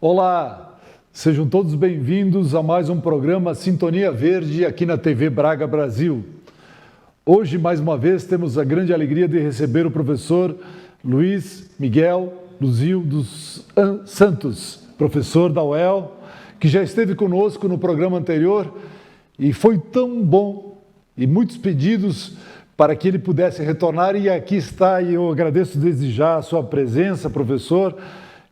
Olá, sejam todos bem-vindos a mais um programa Sintonia Verde aqui na TV Braga Brasil. Hoje, mais uma vez, temos a grande alegria de receber o professor Luiz Miguel Luzio dos Santos, professor da UEL, que já esteve conosco no programa anterior e foi tão bom e muitos pedidos para que ele pudesse retornar, e aqui está, e eu agradeço desde já a sua presença, professor,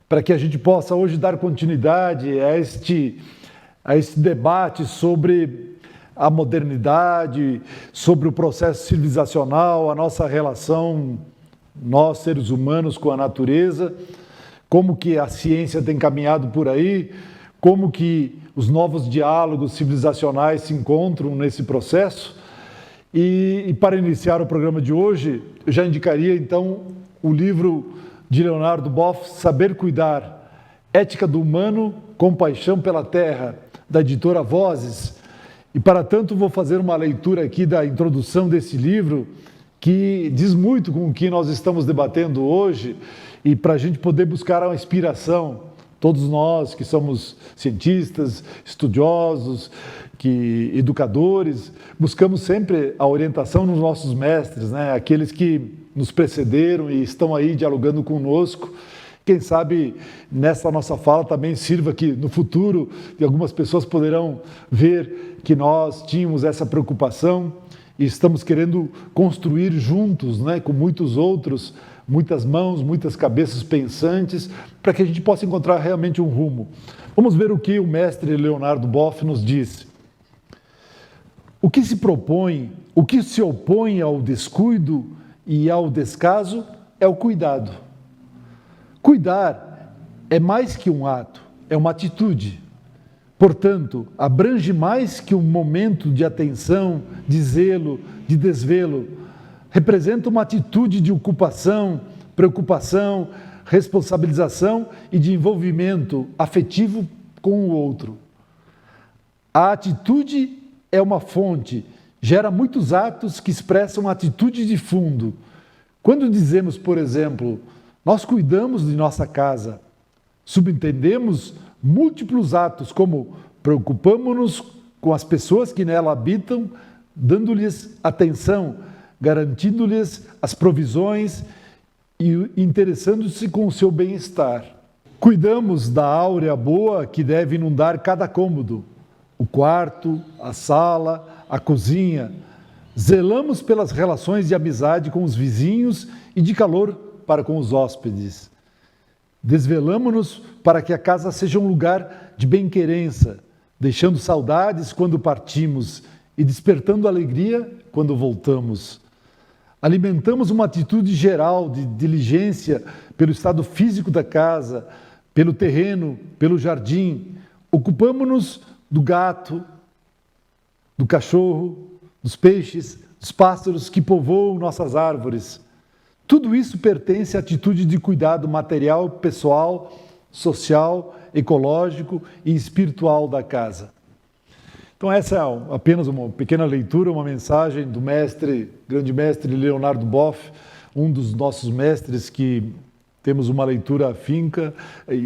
para que a gente possa hoje dar continuidade a este debate sobre a modernidade, sobre o processo civilizacional, a nossa relação, nós seres humanos, com a natureza, como que a ciência tem caminhado por aí, como que os novos diálogos civilizacionais se encontram nesse processo. E para iniciar o programa de hoje, eu já indicaria então o livro de Leonardo Boff, Saber Cuidar, Ética do Humano, Compaixão pela Terra, da editora Vozes. E para tanto vou fazer uma leitura aqui da introdução desse livro, que diz muito com o que nós estamos debatendo hoje, e para a gente poder buscar uma inspiração, todos nós que somos cientistas, estudiosos, educadores, buscamos sempre a orientação nos nossos mestres, né? Aqueles que nos precederam e estão aí dialogando conosco. Quem sabe nessa nossa fala também sirva que no futuro algumas pessoas poderão ver que nós tínhamos essa preocupação e estamos querendo construir juntos, né, com muitos outros, muitas mãos, muitas cabeças pensantes, para que a gente possa encontrar realmente um rumo. Vamos ver o que o mestre Leonardo Boff nos diz. O que se propõe, o que se opõe ao descuido e ao descaso é o cuidado. Cuidar é mais que um ato, é uma atitude. Portanto, abrange mais que um momento de atenção, de zelo, de desvelo. Representa uma atitude de ocupação, preocupação, responsabilização e de envolvimento afetivo com o outro. A atitude é uma fonte, gera muitos atos que expressam atitude de fundo. Quando dizemos, por exemplo, nós cuidamos de nossa casa, subentendemos múltiplos atos, como preocupamos-nos com as pessoas que nela habitam, dando-lhes atenção, garantindo-lhes as provisões e interessando-se com o seu bem-estar. Cuidamos da áurea boa que deve inundar cada cômodo, o quarto, a sala, a cozinha. Zelamos pelas relações de amizade com os vizinhos e de calor para com os hóspedes. Desvelamo-nos para que a casa seja um lugar de bem-querença, deixando saudades quando partimos e despertando alegria quando voltamos. Alimentamos uma atitude geral de diligência pelo estado físico da casa, pelo terreno, pelo jardim. Ocupamo-nos do gato, do cachorro, dos peixes, dos pássaros que povoam nossas árvores. Tudo isso pertence à atitude de cuidado material, pessoal, social, ecológico e espiritual da casa. Então essa é apenas uma pequena leitura, uma mensagem do grande mestre Leonardo Boff, um dos nossos mestres que temos uma leitura afinca,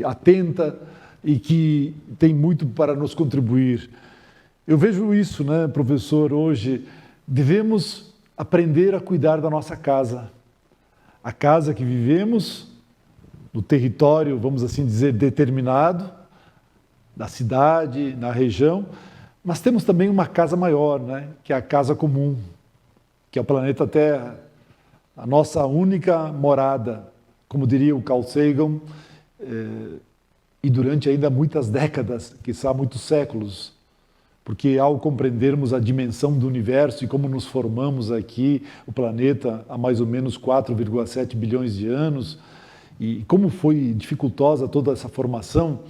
atenta e que tem muito para nos contribuir. Eu vejo isso, né, professor, hoje. Devemos aprender a cuidar da nossa casa. A casa que vivemos, no território, vamos assim dizer, determinado, da cidade, na região, mas temos também uma casa maior, né, que é a casa comum, que é o planeta Terra, a nossa única morada, como diria o Carl Sagan, e durante ainda muitas décadas, quiçá muitos séculos, porque ao compreendermos a dimensão do universo e como nos formamos aqui, o planeta, há mais ou menos 4,7 bilhões de anos, e como foi dificultosa toda essa formação,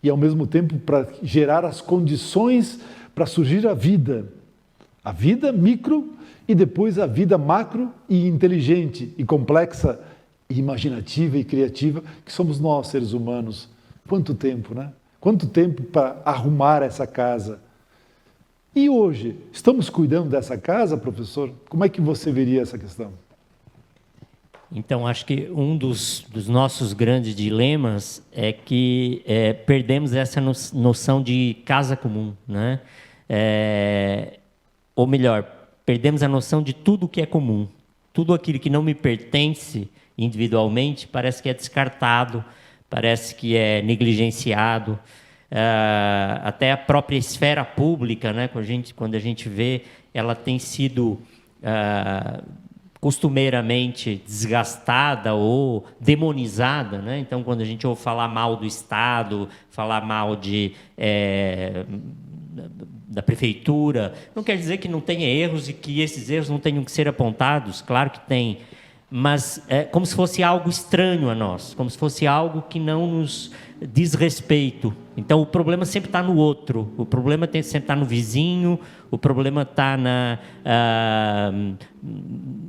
e ao mesmo tempo para gerar as condições para surgir a vida micro e depois a vida macro e inteligente e complexa, e imaginativa e criativa, que somos nós, seres humanos. Quanto tempo, né? Quanto tempo para arrumar essa casa? E hoje, estamos cuidando dessa casa, professor? Como é que você veria essa questão? Então, acho que um dos nossos grandes dilemas é que perdemos essa noção de casa comum, né? Ou melhor, perdemos a noção de tudo que é comum. Tudo aquilo que não me pertence individualmente parece que é descartado, parece que é negligenciado. Até a própria esfera pública, né? Quando a gente vê, ela tem sido costumeiramente desgastada ou demonizada, né? Então, quando a gente ouve falar mal do Estado, falar mal da prefeitura, não quer dizer que não tenha erros e que esses erros não tenham que ser apontados, claro que tem, mas é como se fosse algo estranho a nós, como se fosse algo que não nos diz respeito. Então, o problema sempre está no outro, o problema sempre está no vizinho, o problema está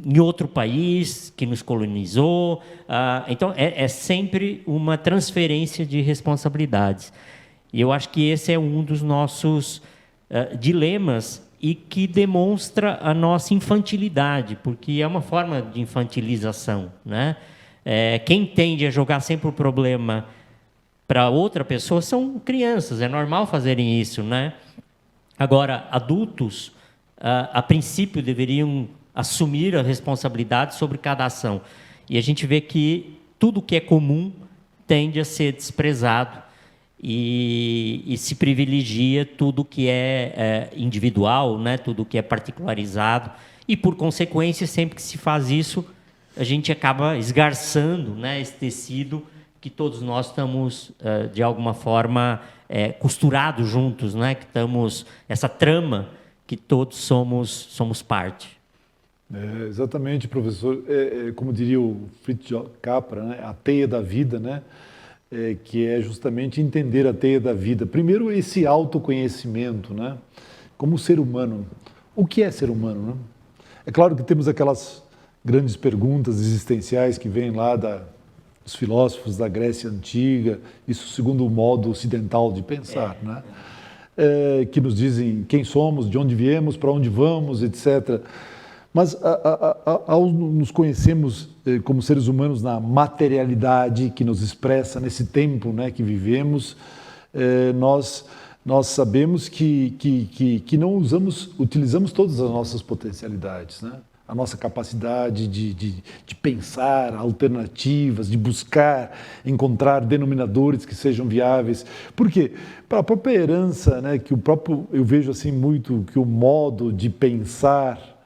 em outro país que nos colonizou. Então, é sempre uma transferência de responsabilidades. E eu acho que esse é um dos nossos dilemas e que demonstra a nossa infantilidade, porque é uma forma de infantilização, né? Quem tende a jogar sempre o problema para outra pessoa são crianças, é normal fazerem isso, né? Agora, adultos, a princípio, deveriam assumir a responsabilidade sobre cada ação. E a gente vê que tudo que é comum tende a ser desprezado e se privilegia tudo que é individual, né? Tudo que é particularizado. E, por consequência, sempre que se faz isso, a gente acaba esgarçando, né, esse tecido que todos nós estamos, de alguma forma, costurados juntos, né? Que estamos, essa trama que todos somos parte. Exatamente, professor. Como diria o Fritz Capra, né? A teia da vida, né? Que é justamente entender a teia da vida. Primeiro, esse autoconhecimento, né? Como ser humano. O que é ser humano, né? É claro que temos aquelas grandes perguntas existenciais que vêm lá dos filósofos da Grécia Antiga, isso segundo o modo ocidental de pensar, né? Que nos dizem quem somos, de onde viemos, para onde vamos, etc. Mas ao nos conhecermos como seres humanos na materialidade que nos expressa nesse tempo, né, que vivemos, nós sabemos que não utilizamos todas as nossas potencialidades, né? A nossa capacidade de pensar alternativas, de buscar, encontrar denominadores que sejam viáveis. Por quê? Para a própria herança, né, eu vejo assim muito que o modo de pensar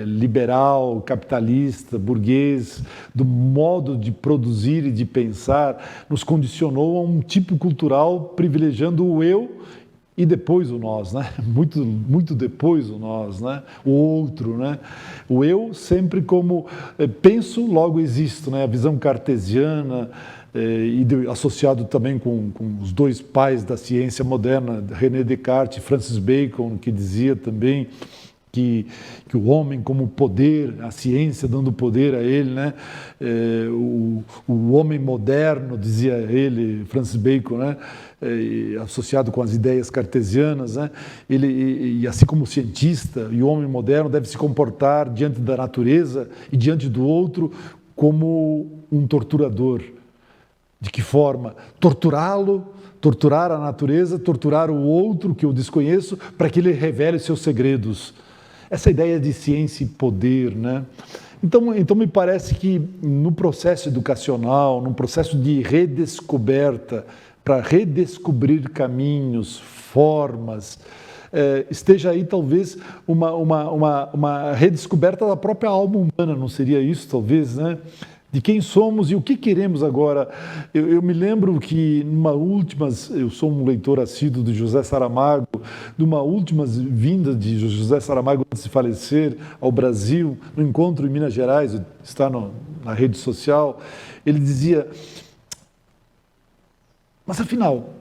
liberal, capitalista, burguês, do modo de produzir e de pensar, nos condicionou a um tipo cultural privilegiando o eu e depois o nós, né? Muito depois o nós, né? O outro, né? O eu sempre como penso, logo existo, né? A visão cartesiana, associado também com os dois pais da ciência moderna, René Descartes e Francis Bacon, que dizia também que o homem como poder, a ciência dando poder a ele, né? O homem moderno, dizia ele, Francis Bacon, né? Associado com as ideias cartesianas, né? E assim como o cientista e o homem moderno deve se comportar diante da natureza e diante do outro como um torturador. De que forma? Torturá-lo, torturar a natureza, torturar o outro que eu desconheço, para que ele revele seus segredos. Essa ideia de ciência e poder, né? Então me parece que no processo educacional, num processo de redescoberta, para redescobrir caminhos, formas, esteja aí talvez uma redescoberta da própria alma humana, não seria isso talvez, né? De quem somos e o que queremos agora. Eu me lembro que eu sou um leitor assíduo de José Saramago, de uma última vinda de José Saramago antes de falecer ao Brasil, no encontro em Minas Gerais, está na rede social, ele dizia, mas afinal,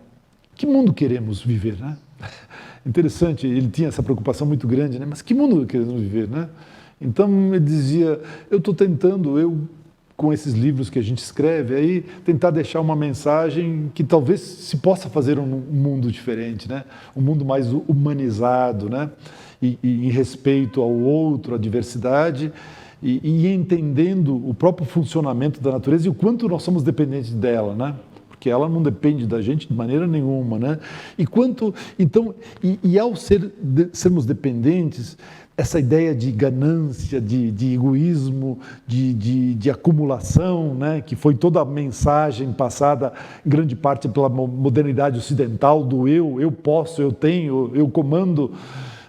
que mundo queremos viver, né? Interessante, ele tinha essa preocupação muito grande, né? Mas que mundo queremos viver, né? Então ele dizia, eu estou tentando, com esses livros que a gente escreve, aí tentar deixar uma mensagem que talvez se possa fazer um mundo diferente, né? Um mundo mais humanizado, né? E em respeito ao outro, à diversidade, e entendendo o próprio funcionamento da natureza e o quanto nós somos dependentes dela, né? Porque ela não depende da gente de maneira nenhuma, né? E ao sermos dependentes, essa ideia de ganância, de egoísmo, de acumulação, né? Que foi toda a mensagem passada, em grande parte, pela modernidade ocidental, do eu posso, eu tenho, eu comando.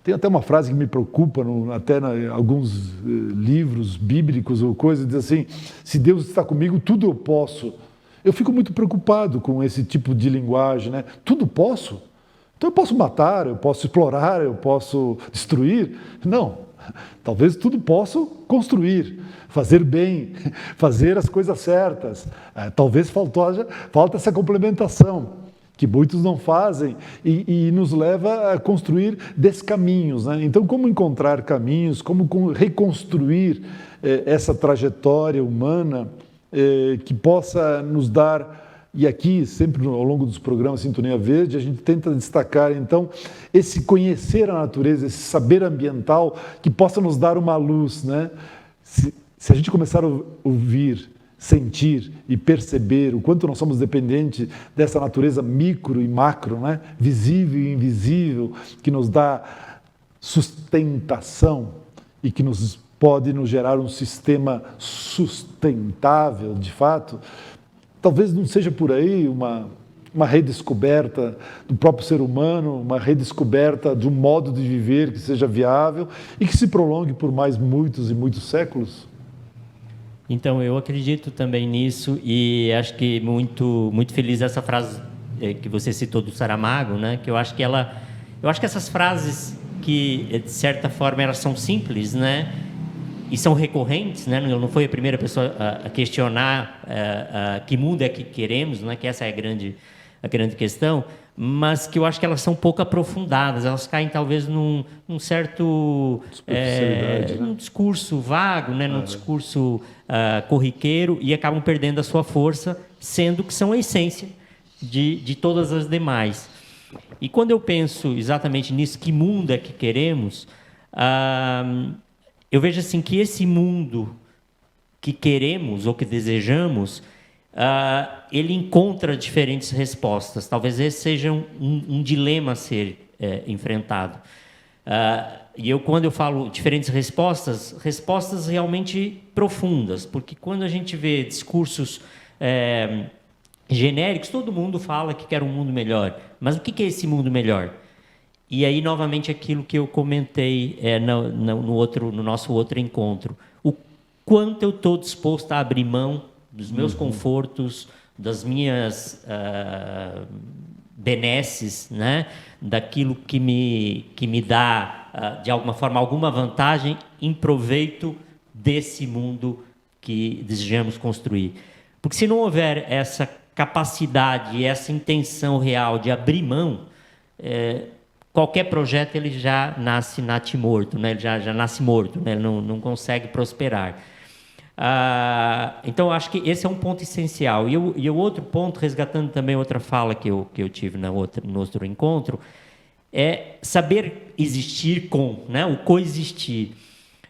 Tem até uma frase que me preocupa, até em alguns livros bíblicos ou coisas, diz assim: se Deus está comigo, tudo eu posso. Eu fico muito preocupado com esse tipo de linguagem, né? Tudo posso? Então eu posso matar, eu posso explorar, eu posso destruir? Não. Talvez tudo posso construir, fazer bem, fazer as coisas certas. Talvez falta essa complementação, que muitos não fazem e nos leva a construir descaminhos, né? Então, como encontrar caminhos, como reconstruir essa trajetória humana que possa nos dar... E aqui, sempre ao longo dos programas Sintonia Verde, a gente tenta destacar, então, esse conhecer a natureza, esse saber ambiental que possa nos dar uma luz, né? Se a gente começar a ouvir, sentir e perceber o quanto nós somos dependentes dessa natureza micro e macro, né? Visível e invisível, que nos dá sustentação e que pode nos gerar um sistema sustentável, de fato. Talvez não seja por aí uma redescoberta do próprio ser humano, uma redescoberta de um modo de viver que seja viável e que se prolongue por mais muitos e muitos séculos? Então, eu acredito também nisso e acho que muito feliz essa frase que você citou do Saramago, né? Que eu acho que essas frases que, de certa forma, elas são simples, né? E são recorrentes, né? Não foi a primeira pessoa a questionar que mundo é que queremos, né? Que essa é a grande questão, mas que eu acho que elas são pouco aprofundadas, elas caem talvez num certo né? num discurso vago, né? Num discurso corriqueiro e acabam perdendo a sua força, sendo que são a essência de todas as demais. E quando eu penso exatamente nisso, que mundo é que queremos, eu vejo assim que esse mundo que queremos ou que desejamos, ele encontra diferentes respostas. Talvez esse seja um dilema a ser enfrentado. E quando eu falo diferentes respostas realmente profundas, porque quando a gente vê discursos genéricos, todo mundo fala que quer um mundo melhor. Mas o que é esse mundo melhor? E aí, novamente, aquilo que eu comentei no nosso outro encontro. O quanto eu estou disposto a abrir mão dos meus confortos, das minhas benesses, né? Daquilo que me dá, de alguma forma, alguma vantagem em proveito desse mundo que desejamos construir. Porque se não houver essa capacidade, essa intenção real de abrir mão, qualquer projeto ele já nasce natimorto, né? Ele já nasce morto, né? Ele não consegue prosperar. Então, acho que esse é um ponto essencial. E o outro ponto, resgatando também outra fala que eu tive no outro encontro, é saber existir com, né? O coexistir.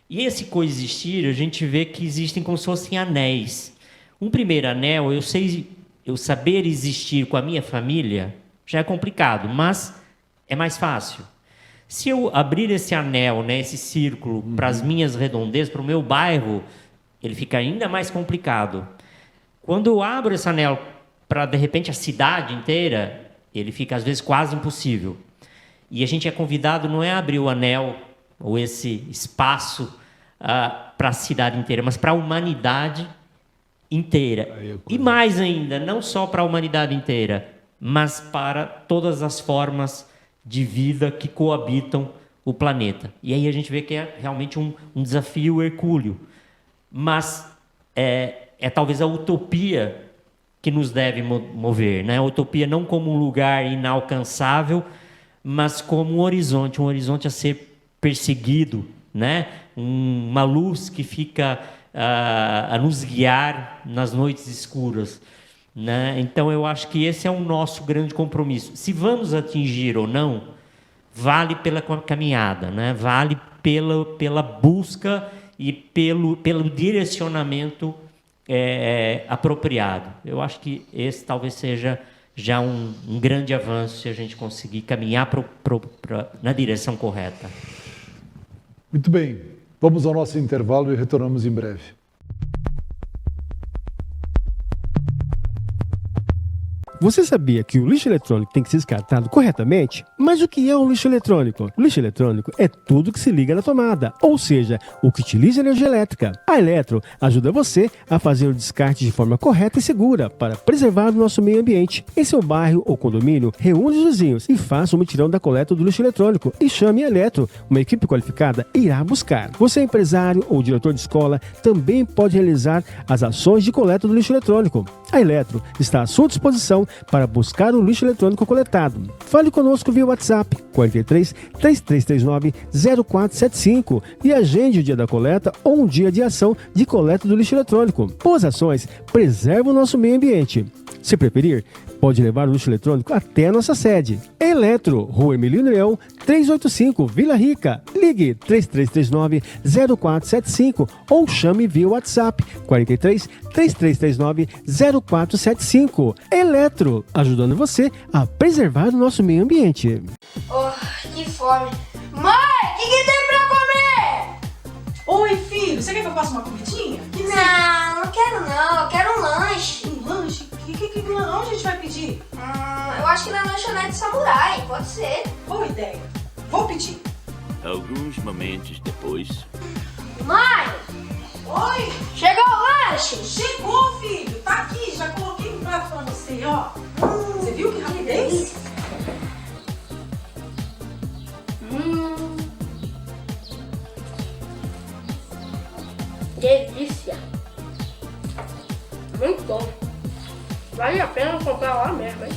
E esse coexistir, a gente vê que existem como se fossem anéis. Um primeiro anel, eu saber existir com a minha família, já é complicado, mas é mais fácil. Se eu abrir esse anel, né, esse círculo, para as minhas redondezas, para o meu bairro, ele fica ainda mais complicado. Quando eu abro esse anel para, de repente, a cidade inteira, ele fica, às vezes, quase impossível. E a gente é convidado não é a abrir o anel, ou esse espaço, para a cidade inteira, mas para a humanidade inteira. E mais ainda, não só para a humanidade inteira, mas para todas as formas de vida que coabitam o planeta. E aí a gente vê que é realmente um desafio hercúleo. Mas é talvez a utopia que nos deve mover, né? A utopia não como um lugar inalcançável, mas como um horizonte a ser perseguido, né? Uma luz que fica a nos guiar nas noites escuras, né? Então eu acho que esse é o nosso grande compromisso. Se vamos atingir ou não, vale pela caminhada, né? Vale pela busca e pelo direcionamento apropriado. Eu acho que esse talvez seja já um grande avanço se a gente conseguir caminhar na direção correta. Muito bem, vamos ao nosso intervalo e retornamos em breve. Você sabia que o lixo eletrônico tem que ser descartado corretamente? Mas o que é um lixo eletrônico? O lixo eletrônico é tudo que se liga na tomada, ou seja, o que utiliza energia elétrica. A Eletro ajuda você a fazer o descarte de forma correta e segura para preservar o nosso meio ambiente. Em seu bairro ou condomínio, reúne os vizinhos e faça o mutirão da coleta do lixo eletrônico e chame a Eletro. Uma equipe qualificada irá buscar. Você, empresário ou diretor de escola, também pode realizar as ações de coleta do lixo eletrônico. A Eletro está à sua disposição para buscar o lixo eletrônico coletado. Fale conosco via WhatsApp 43 3339 0475 e agende o dia da coleta ou um dia de ação de coleta do lixo eletrônico. Boas ações preservam o nosso meio ambiente. Se preferir, pode levar o lixo eletrônico até a nossa sede. Eletro, Rua Emilino Leão, 385, Vila Rica. Ligue 3339-0475 ou chame via WhatsApp 43 3339 0475. Eletro, ajudando você a preservar o nosso meio ambiente. Oh, que fome. Mãe, o que tem pra comer? Oi, filho, você quer que eu faça uma comidinha? Não quero não, eu quero um lanche. Um lanche? Onde a gente vai pedir? Eu acho que na lanchonete Samurai, pode ser. Boa ideia. Vou pedir. Alguns momentos depois. Mãe, Oi, chegou o lanche? chegou, filho. Tá aqui, já coloquei no prato pra você, ó. Você viu que rapidez? Delícia. Muito bom. Vale a pena comprar lá mesmo, hein?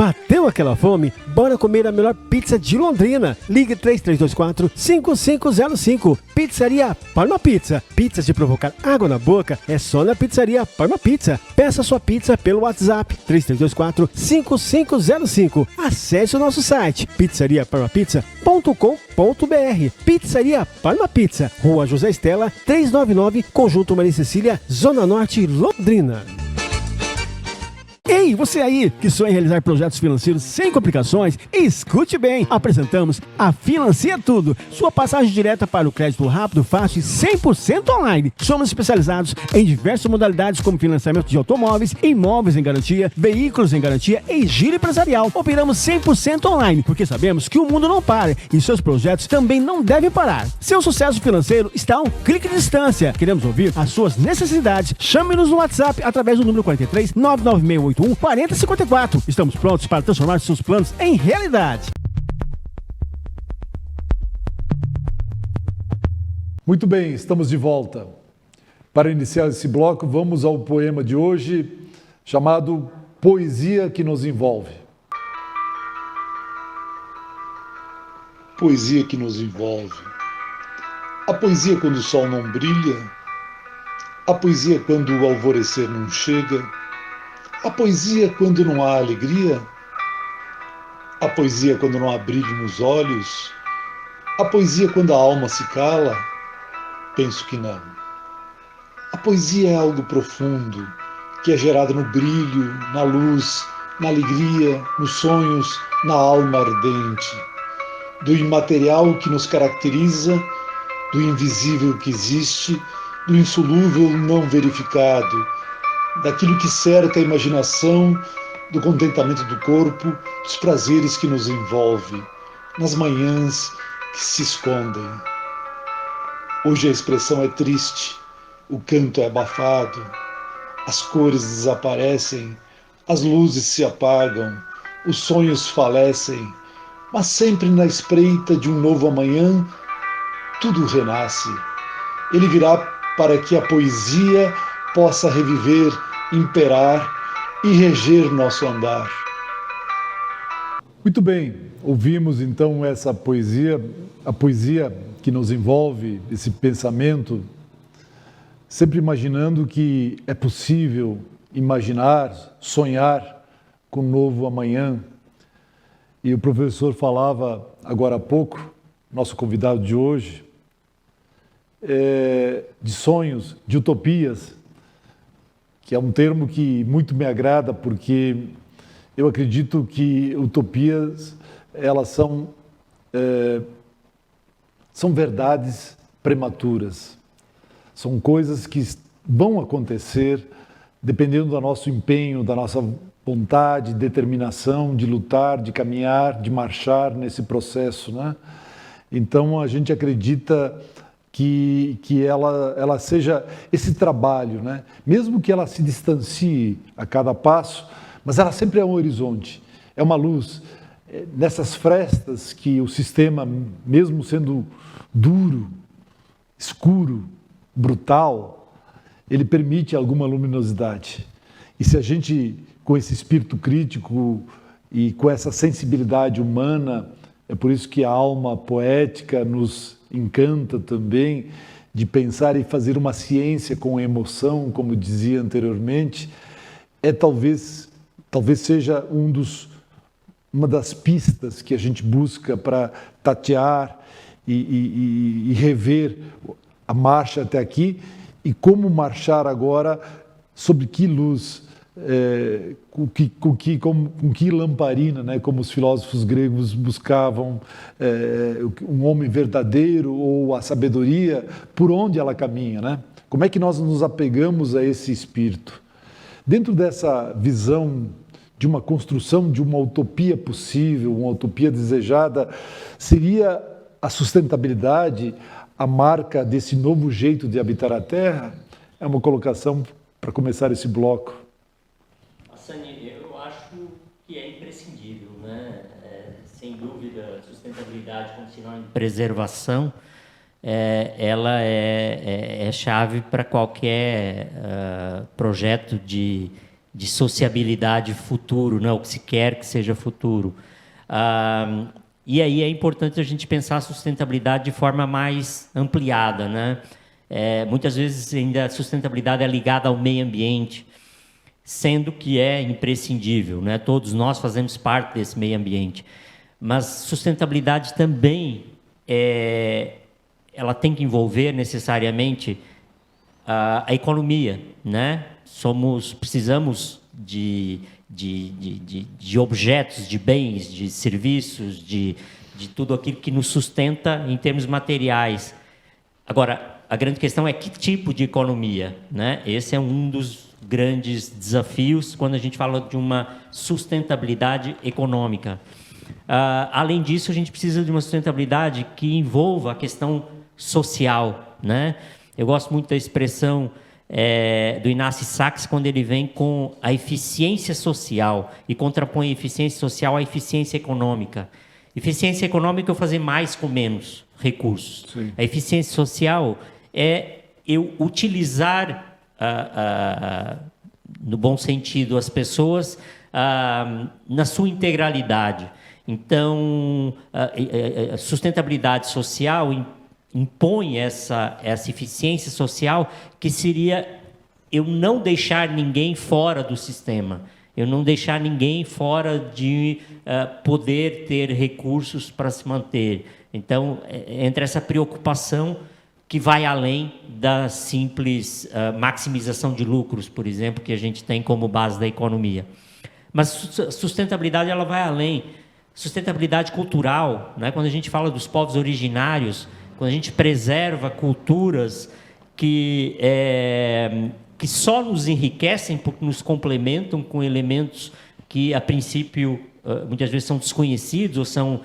Bateu aquela fome? Bora comer a melhor pizza de Londrina. Ligue 3324-5505. Pizzaria Parma Pizza. Pizzas de provocar água na boca é só na Pizzaria Parma Pizza. Peça sua pizza pelo WhatsApp 3324-5505. Acesse o nosso site pizzariaparmapizza.com.br. Pizzaria Parma Pizza, Rua José Estela, 399, Conjunto Maria Cecília, Zona Norte, Londrina. Ei, você aí que sonha em realizar projetos financeiros sem complicações, escute bem! Apresentamos a Financia Tudo, sua passagem direta para o crédito rápido, fácil e 100% online. Somos especializados em diversas modalidades como financiamento de automóveis, imóveis em garantia, veículos em garantia e giro empresarial. Operamos 100% online, porque sabemos que o mundo não para e seus projetos também não devem parar. Seu sucesso financeiro está a um clique de distância. Queremos ouvir as suas necessidades. Chame-nos no WhatsApp através do número 43 99681 4054. Estamos prontos para transformar seus planos em realidade. Muito bem, estamos de volta. Para iniciar esse bloco, vamos ao poema de hoje, chamado Poesia que nos envolve. Poesia que nos envolve. A poesia quando o sol não brilha, a poesia quando o alvorecer não chega, a poesia quando não há alegria, a poesia quando não há brilho nos olhos, a poesia quando a alma se cala. Penso que não. A poesia é algo profundo, que é gerado no brilho, na luz, na alegria, nos sonhos, na alma ardente, do imaterial que nos caracteriza, do invisível que existe, do insolúvel não verificado, daquilo que cerca a imaginação, do contentamento do corpo, dos prazeres que nos envolve, nas manhãs que se escondem. Hoje a expressão é triste, o canto é abafado, as cores desaparecem, as luzes se apagam, os sonhos falecem, mas sempre na espreita de um novo amanhã, tudo renasce. Ele virá para que a poesia possa reviver, imperar e reger nosso andar. Muito bem, ouvimos então essa poesia, a poesia que nos envolve, esse pensamento, sempre imaginando que é possível imaginar, sonhar com um novo amanhã. E o professor falava agora há pouco, nosso convidado de hoje, de sonhos, de utopias, que é um termo que muito me agrada, porque eu acredito que utopias, elas são verdades prematuras. São coisas que vão acontecer dependendo do nosso empenho, da nossa vontade, determinação de lutar, de caminhar, de marchar nesse processo, né? Então a gente acredita que ela seja esse trabalho, né? Mesmo que ela se distancie a cada passo, mas ela sempre é um horizonte, é uma luz. Nessas frestas que o sistema, mesmo sendo duro, escuro, brutal, ele permite alguma luminosidade. E se a gente, com esse espírito crítico e com essa sensibilidade humana, é por isso que a alma poética nos encanta também, de pensar e fazer uma ciência com emoção, como dizia anteriormente, talvez seja uma das pistas que a gente busca para tatear e rever a marcha até aqui, e como marchar agora, sob que luz, com que lamparina, né? Como os filósofos gregos buscavam um homem verdadeiro ou a sabedoria, por onde ela caminha, né? Como é que nós nos apegamos a esse espírito? Dentro dessa visão de uma construção de uma utopia possível, uma utopia desejada, seria a sustentabilidade a marca desse novo jeito de habitar a Terra? É uma colocação para começar esse bloco. Sani, eu acho que é imprescindível, né? Sem dúvida, sustentabilidade como sinônimo de preservação, ela é chave para qualquer projeto de sociabilidade futuro, né? O que se quer que seja futuro. E aí é importante a gente pensar a sustentabilidade de forma mais ampliada, né? Muitas vezes ainda a sustentabilidade é ligada ao meio ambiente, sendo que é imprescindível, né? Todos nós fazemos parte desse meio ambiente. Mas sustentabilidade também ela tem que envolver necessariamente a economia, né? Precisamos de objetos, de bens, de serviços, de tudo aquilo que nos sustenta em termos materiais. Agora, a grande questão é que tipo de economia, né? Esse é um dos grandes desafios quando a gente fala de uma sustentabilidade econômica. Além disso, a gente precisa de uma sustentabilidade que envolva a questão social, né? Eu gosto muito da expressão do Inácio Sachs, quando ele vem com a eficiência social e contrapõe a eficiência social à eficiência econômica. Eficiência econômica é eu fazer mais com menos recursos. Sim. A eficiência social é eu utilizar, no bom sentido, as pessoas na sua integralidade. Então, a sustentabilidade social impõe essa eficiência social, que seria eu não deixar ninguém fora do sistema, eu não deixar ninguém fora de poder ter recursos para se manter. Então, entre essa preocupação que vai além da simples maximização de lucros, por exemplo, que a gente tem como base da economia. Mas sustentabilidade ela vai além. Sustentabilidade cultural, né? Quando a gente fala dos povos originários, quando a gente preserva culturas que só nos enriquecem porque nos complementam com elementos que, a princípio, muitas vezes são desconhecidos ou são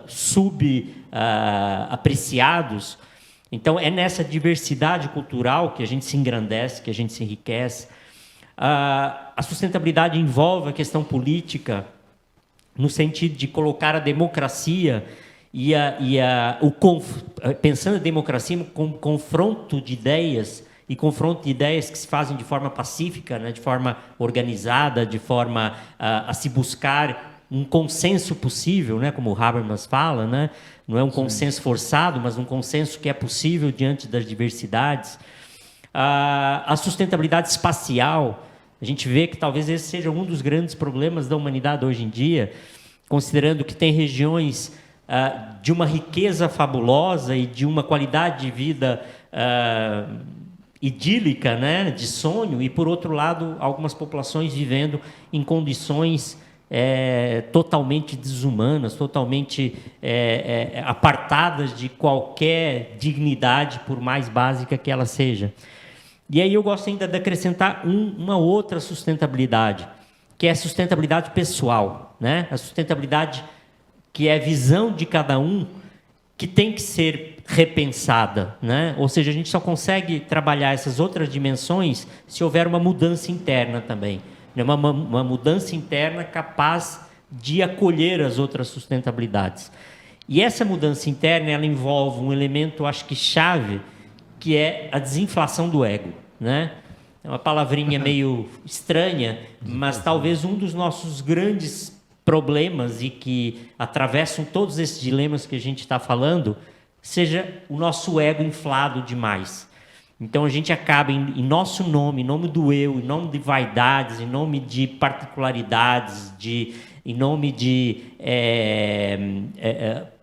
subapreciados. Então, é nessa diversidade cultural que a gente se engrandece, que a gente se enriquece. A sustentabilidade envolve a questão política, no sentido de colocar a democracia pensando a democracia como confronto de ideias, e confronto de ideias que se fazem de forma pacífica, né, de forma organizada, de forma a se buscar um consenso possível, né, como o Habermas fala, né, não é um consenso forçado, mas um consenso que é possível diante das diversidades. A sustentabilidade espacial, a gente vê que talvez esse seja um dos grandes problemas da humanidade hoje em dia, considerando que tem regiões de uma riqueza fabulosa e de uma qualidade de vida idílica, né, de sonho, e, por outro lado, algumas populações vivendo em condições totalmente desumanas, totalmente apartadas de qualquer dignidade, por mais básica que ela seja. E aí eu gosto ainda de acrescentar uma outra sustentabilidade, que é a sustentabilidade pessoal, né? A sustentabilidade que é a visão de cada um, que tem que ser repensada, né? Ou seja, a gente só consegue trabalhar essas outras dimensões se houver uma mudança interna também. Uma mudança interna capaz de acolher as outras sustentabilidades. E essa mudança interna, ela envolve um elemento, acho que chave, que é a desinflação do ego, né? É uma palavrinha meio estranha, mas talvez um dos nossos grandes problemas, e que atravessam todos esses dilemas que a gente está falando, seja o nosso ego inflado demais. Então a gente acaba, em nosso nome, em nome do eu, em nome de vaidades, em nome de particularidades, em nome de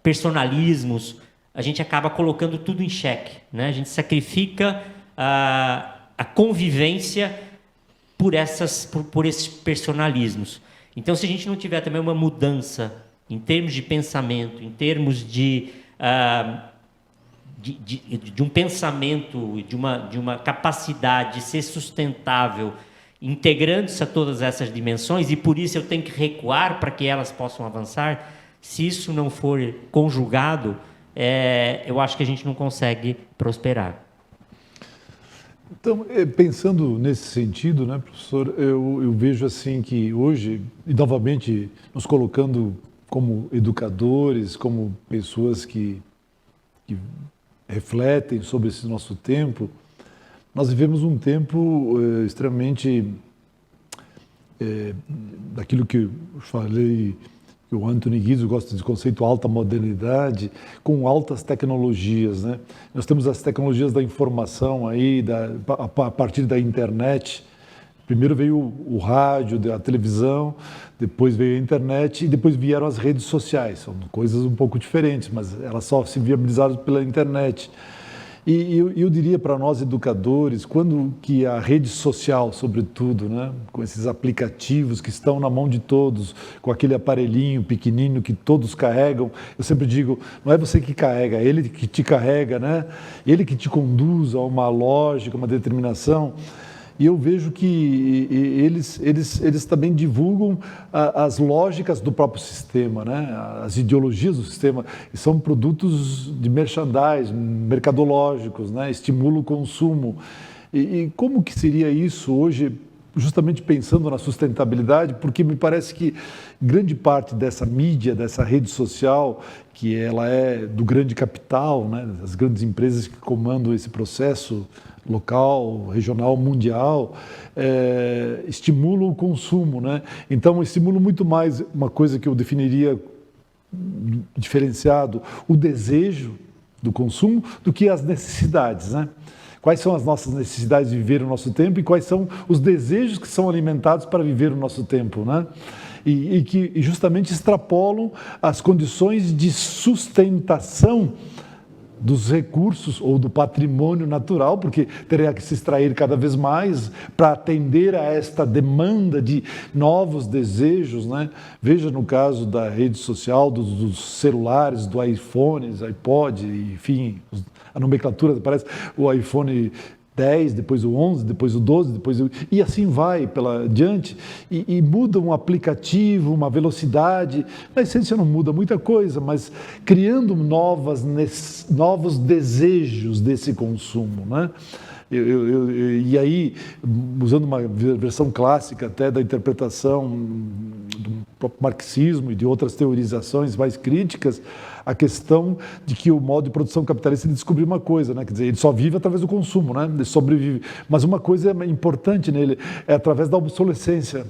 personalismos, a gente acaba colocando tudo em xeque, né? A gente sacrifica a convivência por esses personalismos. Então, se a gente não tiver também uma mudança em termos de pensamento, em termos de um pensamento, de uma capacidade de ser sustentável, integrando-se a todas essas dimensões, e por isso eu tenho que recuar para que elas possam avançar, se isso não for conjugado, eu acho que a gente não consegue prosperar. Então, pensando nesse sentido, né, professor, eu vejo assim que hoje, e novamente nos colocando como educadores, como pessoas que refletem sobre esse nosso tempo, nós vivemos um tempo extremamente daquilo que eu falei, que o Anthony Giddens gosta de conceito alta modernidade, com altas tecnologias, né? Nós temos as tecnologias da informação aí, a partir da internet. Primeiro veio o rádio, a televisão, depois veio a internet e depois vieram as redes sociais. São coisas um pouco diferentes, mas elas só se viabilizaram pela internet. E eu diria para nós educadores, quando que a rede social, sobretudo, né, com esses aplicativos que estão na mão de todos, com aquele aparelhinho pequenino que todos carregam, eu sempre digo, não é você que carrega, é ele que te carrega, né? Ele que te conduz a uma lógica, uma determinação. E eu vejo que eles também divulgam as lógicas do próprio sistema, né? As ideologias do sistema, e são produtos de merchandising, mercadológicos, né? Estimulam o consumo. E como que seria isso hoje, justamente pensando na sustentabilidade, porque me parece que grande parte dessa mídia, dessa rede social, que ela é do grande capital, né? As grandes empresas que comandam esse processo local, regional, mundial, estimulam o consumo, né? Então, estimulam muito mais uma coisa que eu definiria diferenciado, o desejo do consumo, do que as necessidades, né? Quais são as nossas necessidades de viver o nosso tempo e quais são os desejos que são alimentados para viver o nosso tempo, né? E que justamente extrapolam as condições de sustentação dos recursos ou do patrimônio natural, porque teria que se extrair cada vez mais para atender a esta demanda de novos desejos, né? Veja no caso da rede social, dos celulares, do iPhone, iPod, enfim, a nomenclatura parece o iPhone 10, depois o 11, depois o 12, e assim vai pela diante, e muda um aplicativo, uma velocidade, na essência não muda muita coisa, mas criando novos desejos desse consumo, né? E aí, usando uma versão clássica até da interpretação do próprio marxismo e de outras teorizações mais críticas, a questão de que o modo de produção capitalista descobriu uma coisa, né? Quer dizer, ele só vive através do consumo, né? Ele sobrevive. Mas uma coisa importante nele é através da obsolescência,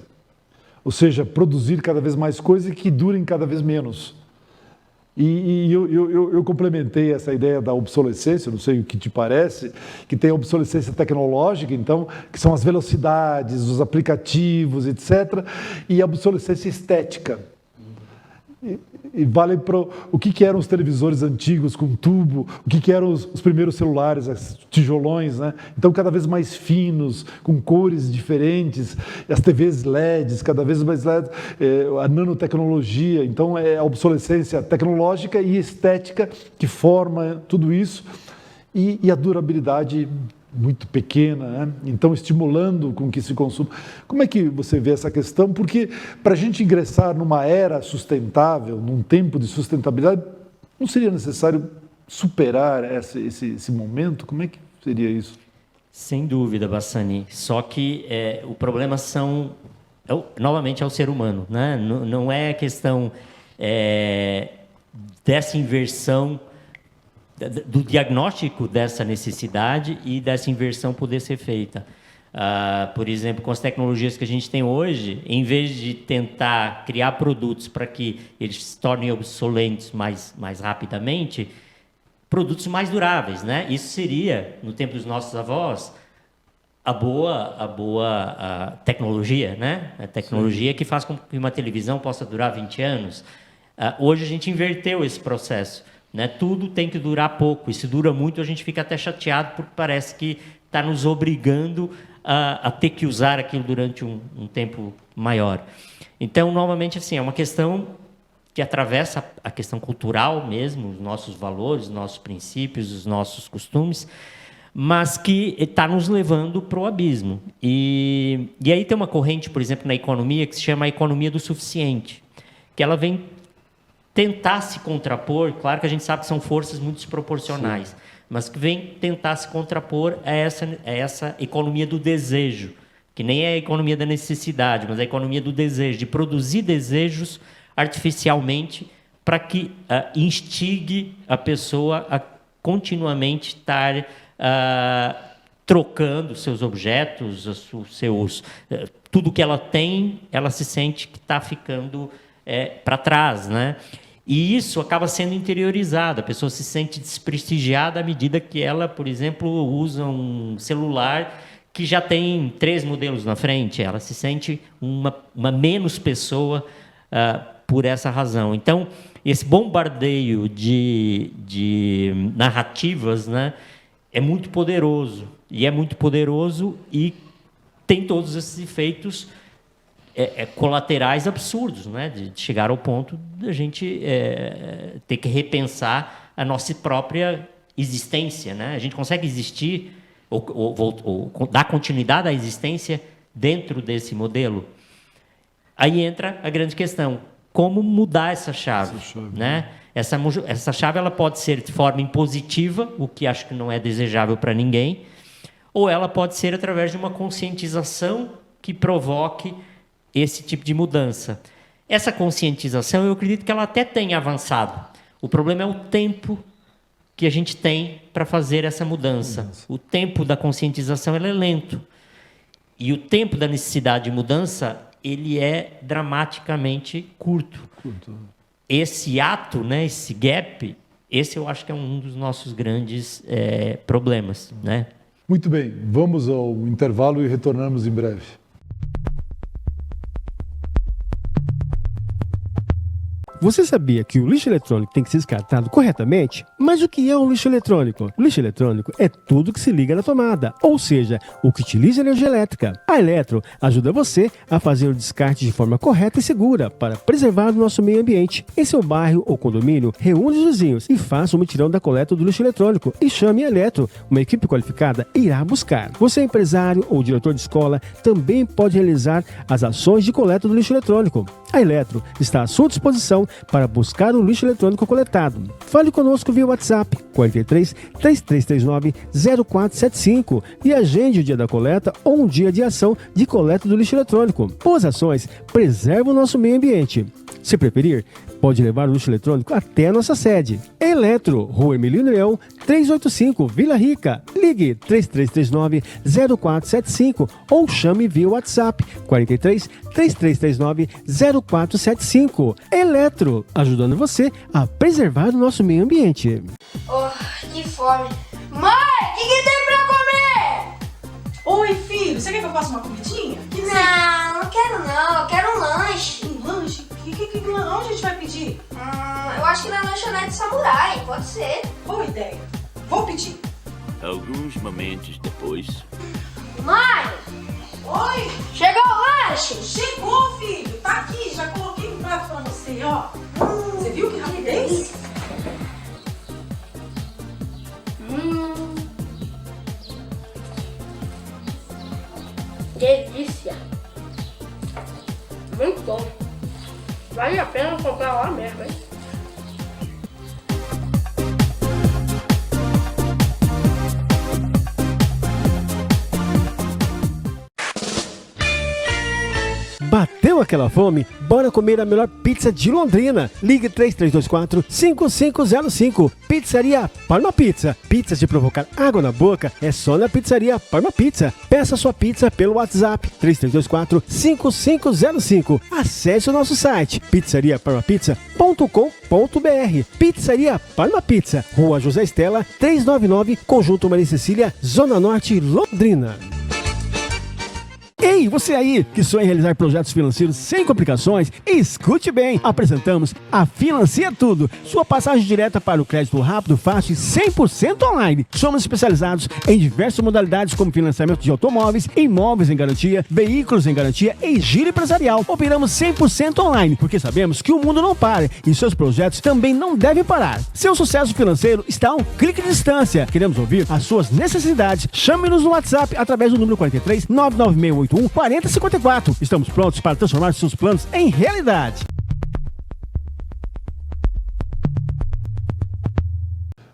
ou seja, produzir cada vez mais coisas que durem cada vez menos. E eu complementei essa ideia da obsolescência, não sei o que te parece, que tem a obsolescência tecnológica, então, que são as velocidades, os aplicativos, etc., e a obsolescência estética. E vale para o que eram os televisores antigos com tubo, o que eram os primeiros celulares, os tijolões, né? Então, cada vez mais finos, com cores diferentes, as TVs LEDs, cada vez mais LEDs, a nanotecnologia. Então, é a obsolescência tecnológica e estética que forma tudo isso, e a durabilidade muito pequena, né? Então estimulando com que se consuma. Como é que você vê essa questão? Porque para a gente ingressar numa era sustentável, num tempo de sustentabilidade, não seria necessário superar esse momento? Como é que seria isso? Sem dúvida, Bassani. Só que o problema novamente é o ser humano, né? Não é a questão dessa inversão do diagnóstico dessa necessidade e dessa inversão poder ser feita. Por exemplo, com as tecnologias que a gente tem hoje, em vez de tentar criar produtos para que eles se tornem obsoletos mais rapidamente, produtos mais duráveis, né? Isso seria, no tempo dos nossos avós, a boa tecnologia, né? A tecnologia que faz com que uma televisão possa durar 20 anos. Hoje a gente inverteu esse processo. Né? Tudo tem que durar pouco, e se dura muito a gente fica até chateado porque parece que está nos obrigando a ter que usar aquilo durante um tempo maior. Então, novamente, assim, é uma questão que atravessa a questão cultural mesmo, os nossos valores, os nossos princípios, os nossos costumes, mas que está nos levando para o abismo. E aí tem uma corrente, por exemplo, na economia, que se chama a economia do suficiente, que ela vem tentar se contrapor, claro que a gente sabe que são forças muito desproporcionais, sim, mas que vem tentar se contrapor a essa economia do desejo, que nem é a economia da necessidade, mas a economia do desejo, de produzir desejos artificialmente para que instigue a pessoa a continuamente estar trocando seus objetos, tudo que ela tem, ela se sente que está ficando para trás, né? E isso acaba sendo interiorizado. A pessoa se sente desprestigiada à medida que ela, por exemplo, usa um celular que já tem 3 modelos na frente. Ela se sente uma menos pessoa por essa razão. Então, esse bombardeio de narrativas, né, é muito poderoso. E é muito poderoso e tem todos esses efeitos colaterais absurdos, né? De chegar ao ponto de a gente ter que repensar a nossa própria existência, né? A gente consegue existir ou dar continuidade à existência dentro desse modelo? Aí entra a grande questão: como mudar essa chave, né? Essa chave ela pode ser de forma impositiva, o que acho que não é desejável para ninguém, ou ela pode ser através de uma conscientização que provoque esse tipo de mudança. Essa conscientização, eu acredito que ela até tenha avançado. O problema é o tempo que a gente tem para fazer essa mudança. O tempo da conscientização ele é lento. E o tempo da necessidade de mudança ele é dramaticamente curto. Esse ato, né, esse gap, esse eu acho que é um dos nossos grandes problemas, né? Muito bem, vamos ao intervalo e retornamos em breve. Você sabia que o lixo eletrônico tem que ser descartado corretamente? Mas o que é um lixo eletrônico? O lixo eletrônico é tudo que se liga na tomada, ou seja, o que utiliza energia elétrica. A Eletro ajuda você a fazer o descarte de forma correta e segura para preservar o nosso meio ambiente. Em seu bairro ou condomínio, reúne os vizinhos e faça um mutirão da coleta do lixo eletrônico e chame a Eletro. Uma equipe qualificada irá buscar. Você, empresário ou diretor de escola, também pode realizar as ações de coleta do lixo eletrônico. A Eletro está à sua disposição para buscar o lixo eletrônico coletado. Fale conosco via WhatsApp 43 3339 0475 e agende o dia da coleta ou um dia de ação de coleta do lixo eletrônico. Boas ações preservam o nosso meio ambiente. Se preferir, pode levar o lixo eletrônico até a nossa sede. Eletro, Rua Emilino Leão, 385, Vila Rica. Ligue 3339-0475 ou chame via WhatsApp 43 3339-0475. Eletro, ajudando você a preservar o nosso meio ambiente. Oh, que fome. Mãe, o que tem pra comer? Oi, filho, você quer que eu faça uma comidinha? Não quero não. Eu quero um lanche. Um lanche? Onde a gente vai pedir? Eu acho que na lanchonete Samurai, pode ser. Boa ideia. Vou pedir. Alguns momentos depois. Mãe, Oi, chegou o lanche? chegou, filho. Tá aqui, já coloquei um prato pra você, ó. Você viu que rapidez? Delícia. Muito bom. Vale a pena comprar lá mesmo, hein? Bateu aquela fome? Bora comer a melhor pizza de Londrina. Ligue 3324-5505. Pizzaria Parma Pizza. Pizzas de provocar água na boca é só na Pizzaria Parma Pizza. Peça sua pizza pelo WhatsApp 3324-5505. Acesse o nosso site pizzariaparmapizza.com.br. Pizzaria Parma Pizza, Rua José Estela, 399, Conjunto Maria Cecília, Zona Norte, Londrina. Ei, você aí que sonha em realizar projetos financeiros sem complicações, escute bem! Apresentamos a Financia Tudo, sua passagem direta para o crédito rápido, fácil e 100% online. Somos especializados em diversas modalidades como financiamento de automóveis, imóveis em garantia, veículos em garantia e giro empresarial. Operamos 100% online, porque sabemos que o mundo não para e seus projetos também não devem parar. Seu sucesso financeiro está a um clique de distância. Queremos ouvir as suas necessidades. Chame-nos no WhatsApp através do número 43 99681 4054. Estamos prontos para transformar seus planos em realidade.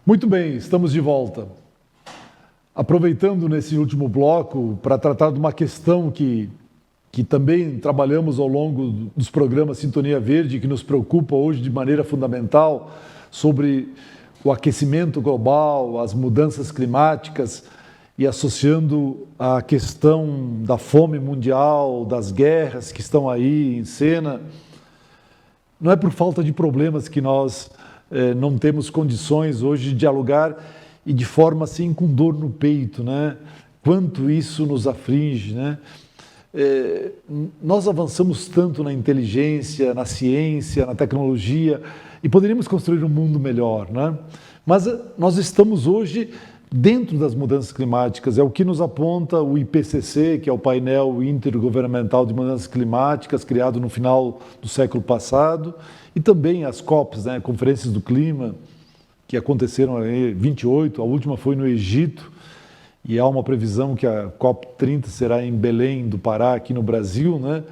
Muito bem, estamos de volta. Aproveitando nesse último bloco para tratar de uma questão que também trabalhamos ao longo dos programas Sintonia Verde, que nos preocupa hoje de maneira fundamental, sobre o aquecimento global, as mudanças climáticas, e associando a questão da fome mundial, das guerras que estão aí em cena. Não é por falta de problemas que nós não temos condições hoje de dialogar e de forma assim com dor no peito, né? Quanto isso nos aflige, né? Nós avançamos tanto na inteligência, na ciência, na tecnologia e poderíamos construir um mundo melhor, né? Mas nós estamos hoje dentro das mudanças climáticas, é o que nos aponta o IPCC, que é o painel intergovernamental de mudanças climáticas, criado no final do século passado, e também as COPs, né, conferências do clima, que aconteceram em 28, a última foi no Egito, e há uma previsão que a COP30 será em Belém do Pará, aqui no Brasil, né?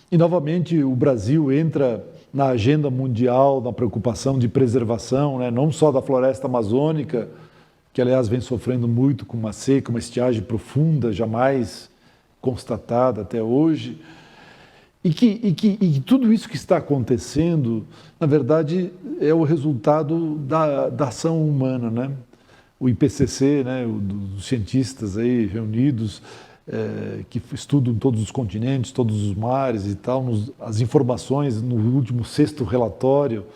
E novamente o Brasil entra na agenda mundial, na preocupação de preservação, né, não só da floresta amazônica, que aliás vem sofrendo muito com uma seca, uma estiagem profunda, jamais constatada até hoje, e que tudo isso que está acontecendo, na verdade, é o resultado da ação humana, né? O IPCC, né, dos cientistas aí reunidos, que estudam todos os continentes, todos os mares e tal, as informações no último sexto relatório,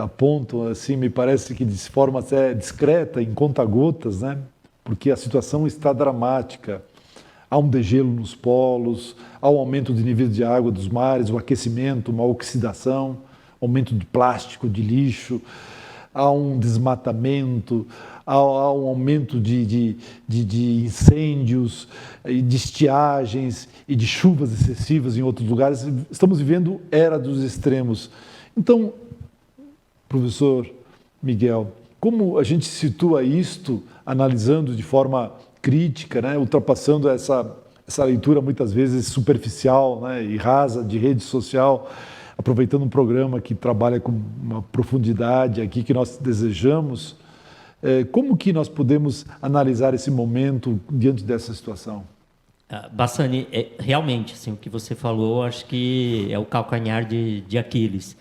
apontam, assim, me parece que de forma até discreta, em conta-gotas, né? Porque a situação está dramática. Há um degelo nos polos, há um aumento de nível de água dos mares, o aquecimento, uma oxidação, aumento de plástico, de lixo, há um desmatamento, há um aumento de incêndios, de estiagens e de chuvas excessivas em outros lugares. Estamos vivendo era dos extremos. Então, professor Miguel, como a gente situa isto, analisando de forma crítica, né, ultrapassando essa leitura muitas vezes superficial, né, e rasa de rede social, aproveitando um programa que trabalha com uma profundidade aqui que nós desejamos, como que nós podemos analisar esse momento diante dessa situação? Bassani, realmente, assim, o que você falou, acho que é o calcanhar de Aquiles.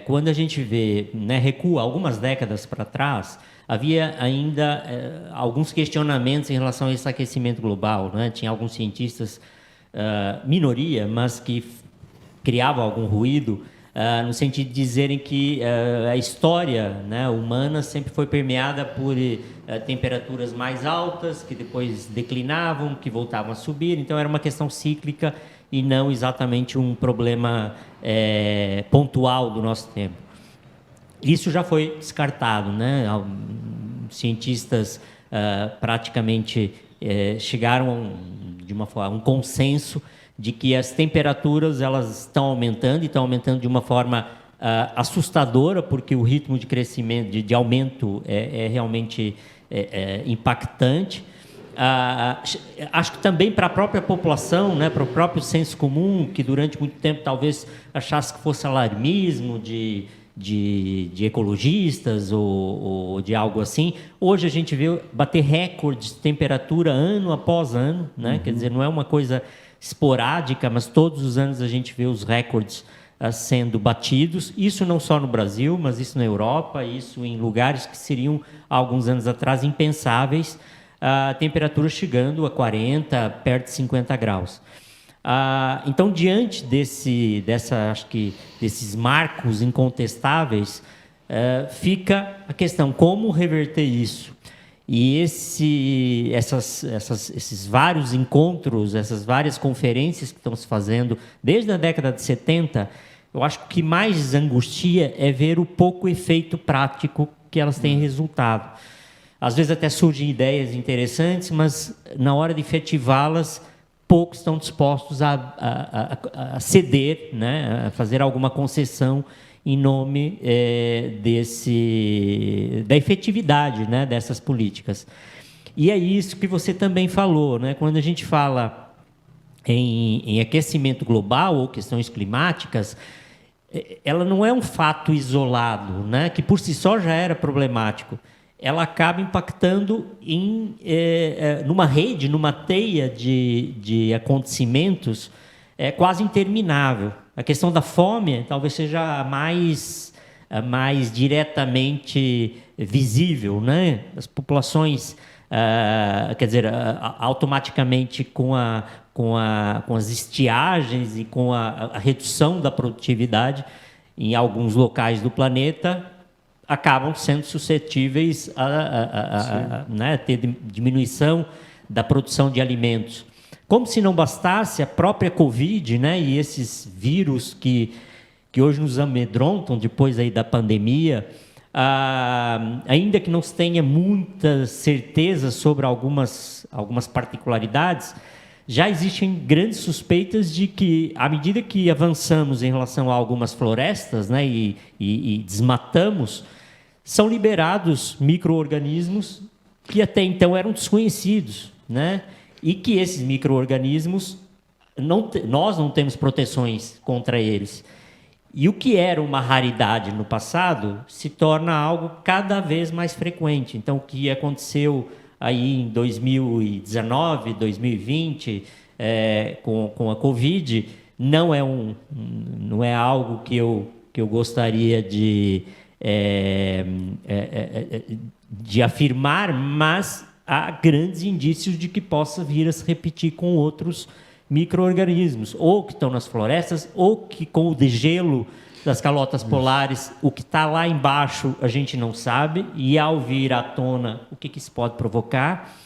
Quando a gente vê, né, recua algumas décadas para trás, havia ainda alguns questionamentos em relação a esse aquecimento global, né? Tinha alguns cientistas, minoria, mas que criavam algum ruído, no sentido de dizerem que a história, né, humana sempre foi permeada por temperaturas mais altas, que depois declinavam, que voltavam a subir. Então, era uma questão cíclica e não exatamente um problema pontual do nosso tempo. Isso já foi descartado, né? Cientistas praticamente chegaram de uma forma, um consenso de que as temperaturas elas estão aumentando e estão aumentando de uma forma assustadora, porque o ritmo de crescimento, de aumento é realmente impactante. Acho que também para a própria população, né, para o próprio senso comum, que durante muito tempo talvez achasse que fosse alarmismo de ecologistas ou de algo assim. Hoje a gente vê bater recordes de temperatura ano após ano, né? Quer dizer, não é uma coisa esporádica, mas todos os anos a gente vê os recordes sendo batidos. Isso não só no Brasil, mas isso na Europa, isso em lugares que seriam, há alguns anos atrás, impensáveis, a temperatura chegando a 40, perto de 50 graus. Então, diante acho que desses marcos incontestáveis, fica a questão, como reverter isso? E esses vários encontros, essas várias conferências que estão se fazendo desde a década de 70, eu acho que o que mais angustia é ver o pouco efeito prático que elas têm resultado. Às vezes até surgem ideias interessantes, mas na hora de efetivá-las, poucos estão dispostos a ceder, né, a fazer alguma concessão em nome da efetividade, né, dessas políticas. E é isso que você também falou, né? Quando a gente fala em aquecimento global ou questões climáticas, ela não é um fato isolado, né, que por si só já era problemático. Ela acaba impactando numa rede, numa teia de acontecimentos quase interminável. A questão da fome talvez seja a mais diretamente visível, né? As populações, quer dizer, automaticamente com as estiagens e com a redução da produtividade em alguns locais do planeta, acabam sendo suscetíveis a ter diminuição da produção de alimentos. Como se não bastasse a própria Covid, né, e esses vírus que hoje nos amedrontam depois aí da pandemia, ainda que não se tenha muita certeza sobre algumas particularidades, já existem grandes suspeitas de que, à medida que avançamos em relação a algumas florestas, né, e desmatamos, são liberados micro-organismos que até então eram desconhecidos, né? E que esses micro-organismos, nós não temos proteções contra eles. E o que era uma raridade no passado se torna algo cada vez mais frequente. Então, o que aconteceu aí em 2019, 2020, com a Covid, não é algo que eu gostaria de afirmar, mas há grandes indícios de que possa vir a se repetir com outros micro-organismos, ou que estão nas florestas, ou que com o degelo das calotas polares, o que está lá embaixo a gente não sabe, e ao vir à tona, o que isso pode provocar.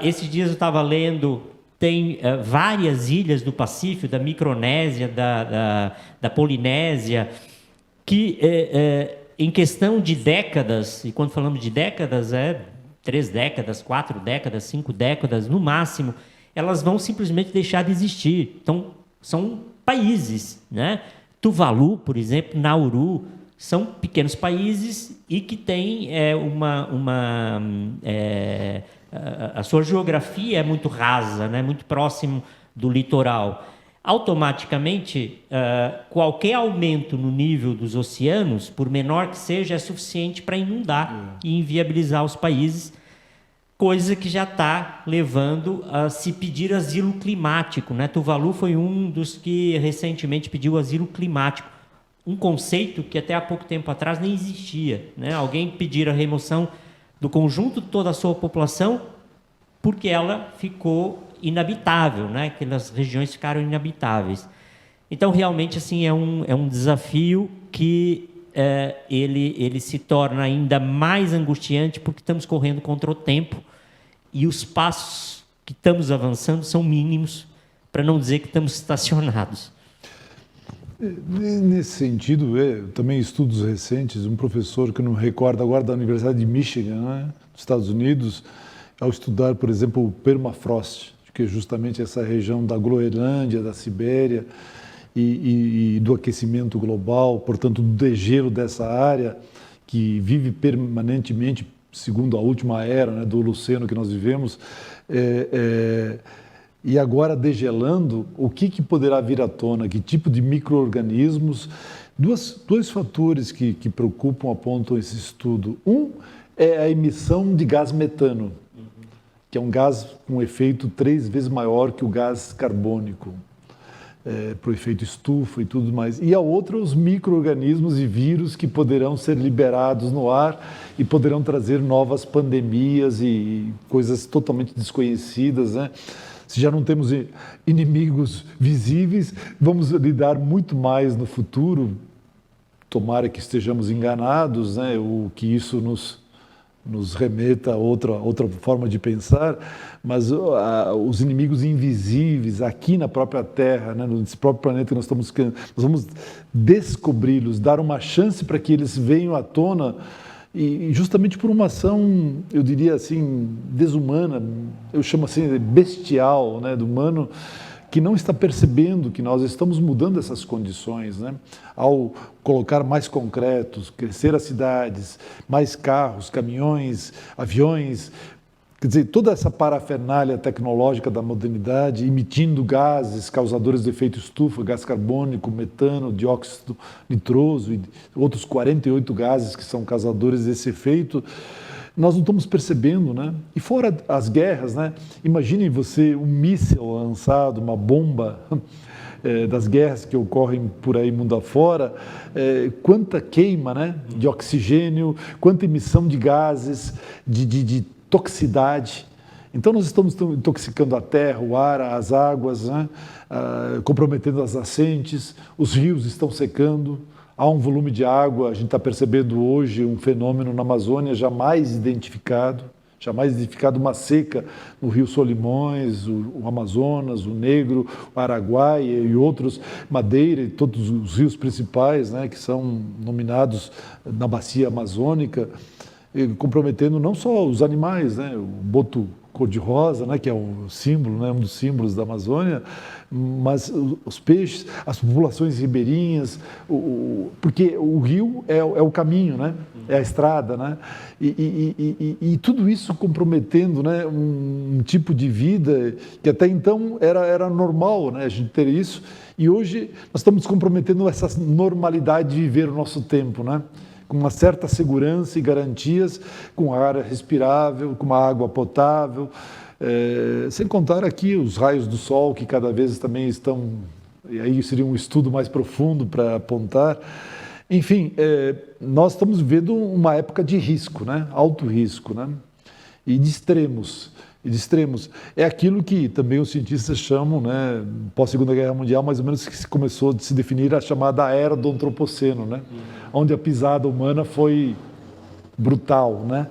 Esses dias eu estava lendo, tem várias ilhas do Pacífico, da Micronésia, da Polinésia, que em questão de décadas, e quando falamos de décadas, 3 décadas, 4 décadas, 5 décadas, no máximo, elas vão simplesmente deixar de existir. Então, são países, né? Tuvalu, por exemplo, Nauru, são pequenos países e que têm a sua geografia é muito rasa, né? Muito próximo do litoral. Automaticamente, qualquer aumento no nível dos oceanos, por menor que seja, é suficiente para inundar e inviabilizar os países, coisa que já está levando a se pedir asilo climático, né? Tuvalu foi um dos que recentemente pediu asilo climático. um conceito que até há pouco tempo atrás nem existia, né? Alguém pedir a remoção do conjunto de toda a sua população porque ela ficou inabitável, né? Aquelas regiões ficaram inabitáveis. Então, realmente, assim, é um desafio que ele se torna ainda mais angustiante porque estamos correndo contra o tempo e os passos que estamos avançando são mínimos, para não dizer que estamos estacionados. Nesse sentido, também estudos recentes, um professor que eu não recordo agora da Universidade de Michigan, né, nos Estados Unidos, ao estudar, por exemplo, o permafrost, que é justamente essa região da Groenlândia, da Sibéria e do aquecimento global, portanto, do degelo dessa área que vive permanentemente, segundo a última era, né, do Holoceno que nós vivemos, e agora degelando, o que poderá vir à tona? Que tipo de micro-organismos? Dois fatores que preocupam, apontam esse estudo. Um é a emissão de gás metano, que é um gás com efeito 3 vezes maior que o gás carbônico, para o efeito estufa e tudo mais. E a outra, os micro-organismos e vírus que poderão ser liberados no ar e poderão trazer novas pandemias e coisas totalmente desconhecidas, né? Se já não temos inimigos visíveis, vamos lidar muito mais no futuro. Tomara que estejamos enganados, né? O que isso nos remeta a outra forma de pensar, mas os inimigos invisíveis aqui na própria Terra, né? Nesse próprio planeta que nós vamos descobri-los, dar uma chance para que eles venham à tona. E justamente por uma ação, eu diria assim, desumana, eu chamo assim de bestial, né, do humano, que não está percebendo que nós estamos mudando essas condições, né? Ao colocar mais concretos, crescer as cidades, mais carros, caminhões, aviões, quer dizer, toda essa parafernália tecnológica da modernidade, emitindo gases causadores de efeito estufa, gás carbônico, metano, dióxido nitroso e outros 48 gases que são causadores desse efeito, nós não estamos percebendo, né? E fora as guerras, né? Imaginem você um míssil lançado, uma bomba das guerras que ocorrem por aí mundo afora, quanta queima, né? De oxigênio, quanta emissão de gases, de toxicidade. Então nós estamos intoxicando a terra, o ar, as águas, né? Comprometendo as nascentes, os rios estão secando, há um volume de água, a gente está percebendo hoje um fenômeno na Amazônia jamais identificado uma seca no Rio Solimões, o Amazonas, o Negro, o Araguaia e outros, Madeira e todos os rios principais, né, que são nominados na bacia amazônica, comprometendo não só os animais, né, o boto cor-de-rosa, né, que é o símbolo, né, um dos símbolos da Amazônia, mas os peixes, as populações ribeirinhas, porque o rio é o caminho, né, é a estrada, né, e tudo isso comprometendo, né, um tipo de vida que até então era normal, né, a gente ter isso, e hoje nós estamos comprometendo essa normalidade de viver o nosso tempo, né, com uma certa segurança e garantias, com ar respirável, com uma água potável, sem contar aqui os raios do sol, que cada vez também estão, e aí seria um estudo mais profundo para apontar. Enfim, nós estamos vivendo uma época de risco, né? Alto risco, né? E de extremos. É aquilo que também os cientistas chamam, né, pós-Segunda Guerra Mundial, mais ou menos que se começou a se definir a chamada era do antropoceno, né, onde a pisada humana foi brutal, né,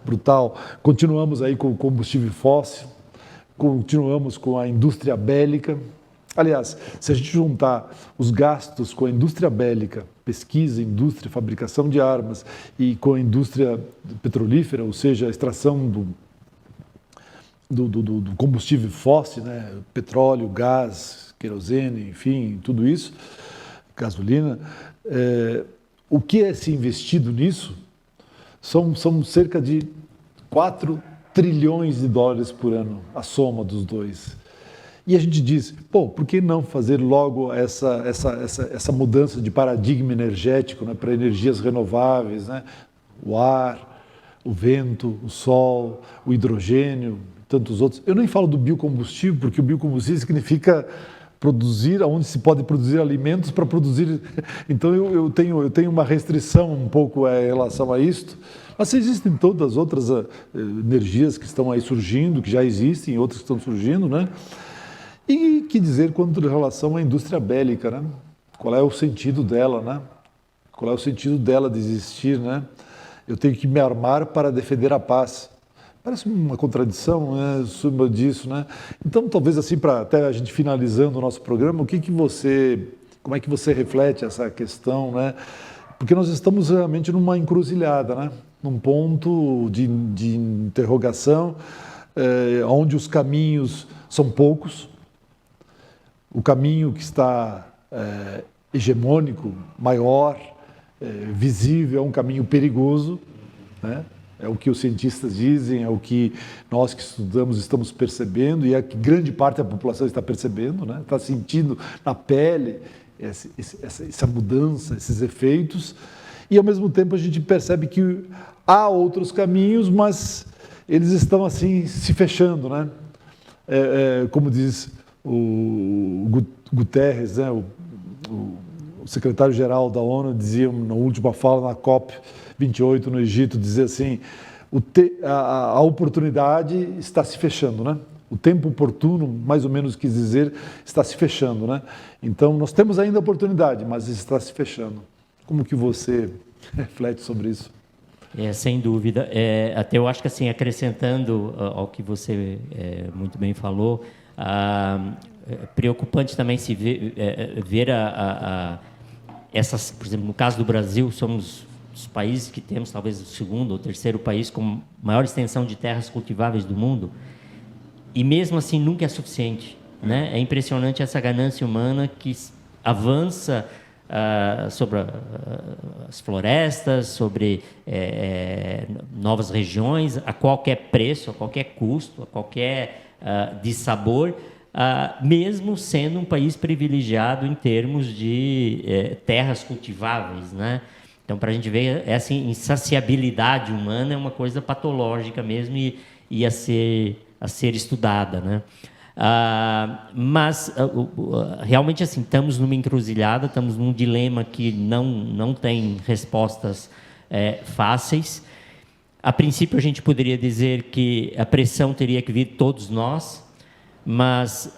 brutal. Continuamos aí com o combustível fóssil, continuamos com a indústria bélica. Aliás, se a gente juntar os gastos com a indústria bélica, pesquisa, indústria, fabricação de armas, e com a indústria petrolífera, ou seja, a extração do combustível fóssil, né? Petróleo, gás, querosene, enfim, tudo isso, gasolina. O que é se investido nisso são cerca de 4 trilhões de dólares por ano, a soma dos dois. E a gente diz, por que não fazer logo essa mudança de paradigma energético, né, para energias renováveis, né? O ar, o vento, o sol, o hidrogênio, tantos outros. Eu nem falo do biocombustível, porque o biocombustível significa produzir, onde se pode produzir alimentos para produzir. Então eu tenho uma restrição um pouco em relação a isto, mas existem todas as outras energias que estão aí surgindo, que já existem, outras que estão surgindo, né? E que dizer quanto em relação à indústria bélica, né? Qual é o sentido dela, né? Qual é o sentido dela de existir, né? Eu tenho que me armar para defender a paz. Parece uma contradição, né, sobre disso, né? Então, talvez assim, para até a gente finalizando o nosso programa, como é que você reflete essa questão, né? Porque nós estamos realmente numa encruzilhada, né? Num ponto de interrogação, onde os caminhos são poucos. O caminho que está hegemônico, maior, visível, é um caminho perigoso, né? É o que os cientistas dizem, é o que nós que estudamos estamos percebendo e é que grande parte da população está percebendo, né? Está sentindo na pele essa mudança, esses efeitos. E, ao mesmo tempo, a gente percebe que há outros caminhos, mas eles estão, assim, se fechando, né? Como diz o Guterres, né? O secretário-geral da ONU dizia na última fala na COP28 no Egito, dizia assim, a oportunidade está se fechando, né? O tempo oportuno, mais ou menos quis dizer, está se fechando, né? Então, nós temos ainda a oportunidade, mas está se fechando. Como que você reflete sobre isso? Sem dúvida. Até eu acho que, assim, acrescentando ao que você muito bem falou, preocupante também se ver essas, por exemplo, no caso do Brasil, somos os países que temos talvez o segundo ou terceiro país com maior extensão de terras cultiváveis do mundo, e mesmo assim nunca é suficiente, né? É impressionante essa ganância humana que avança sobre as florestas, sobre novas regiões, a qualquer preço, a qualquer custo, a qualquer dissabor, mesmo sendo um país privilegiado em termos de terras cultiváveis, né? Então, para a gente ver, essa insaciabilidade humana é uma coisa patológica mesmo e a ser estudada, né? Mas, realmente, assim, estamos numa encruzilhada, estamos num dilema que não tem respostas fáceis. A princípio, a gente poderia dizer que a pressão teria que vir de todos nós, mas,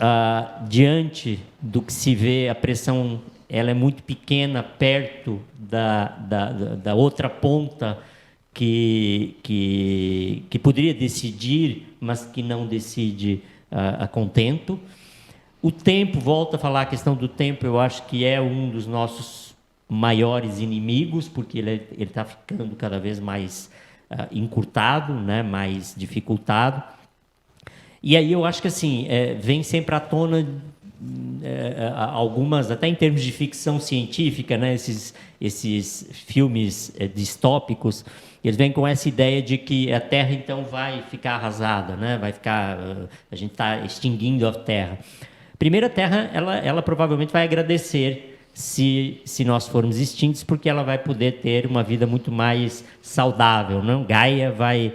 diante do que se vê, a pressão ela é muito pequena perto da outra ponta que poderia decidir, mas que não decide a contento. O tempo, volto a falar a questão do tempo, eu acho que é um dos nossos maiores inimigos, porque ele está ficando cada vez mais encurtado, né, mais dificultado. E aí eu acho que, assim, vem sempre à tona algumas, até em termos de ficção científica, né, esses filmes distópicos, eles vêm com essa ideia de que a Terra então vai ficar arrasada, né, a gente está extinguindo a Terra. Primeiro, a Terra ela provavelmente vai agradecer se nós formos extintos, porque ela vai poder ter uma vida muito mais saudável, não? Gaia vai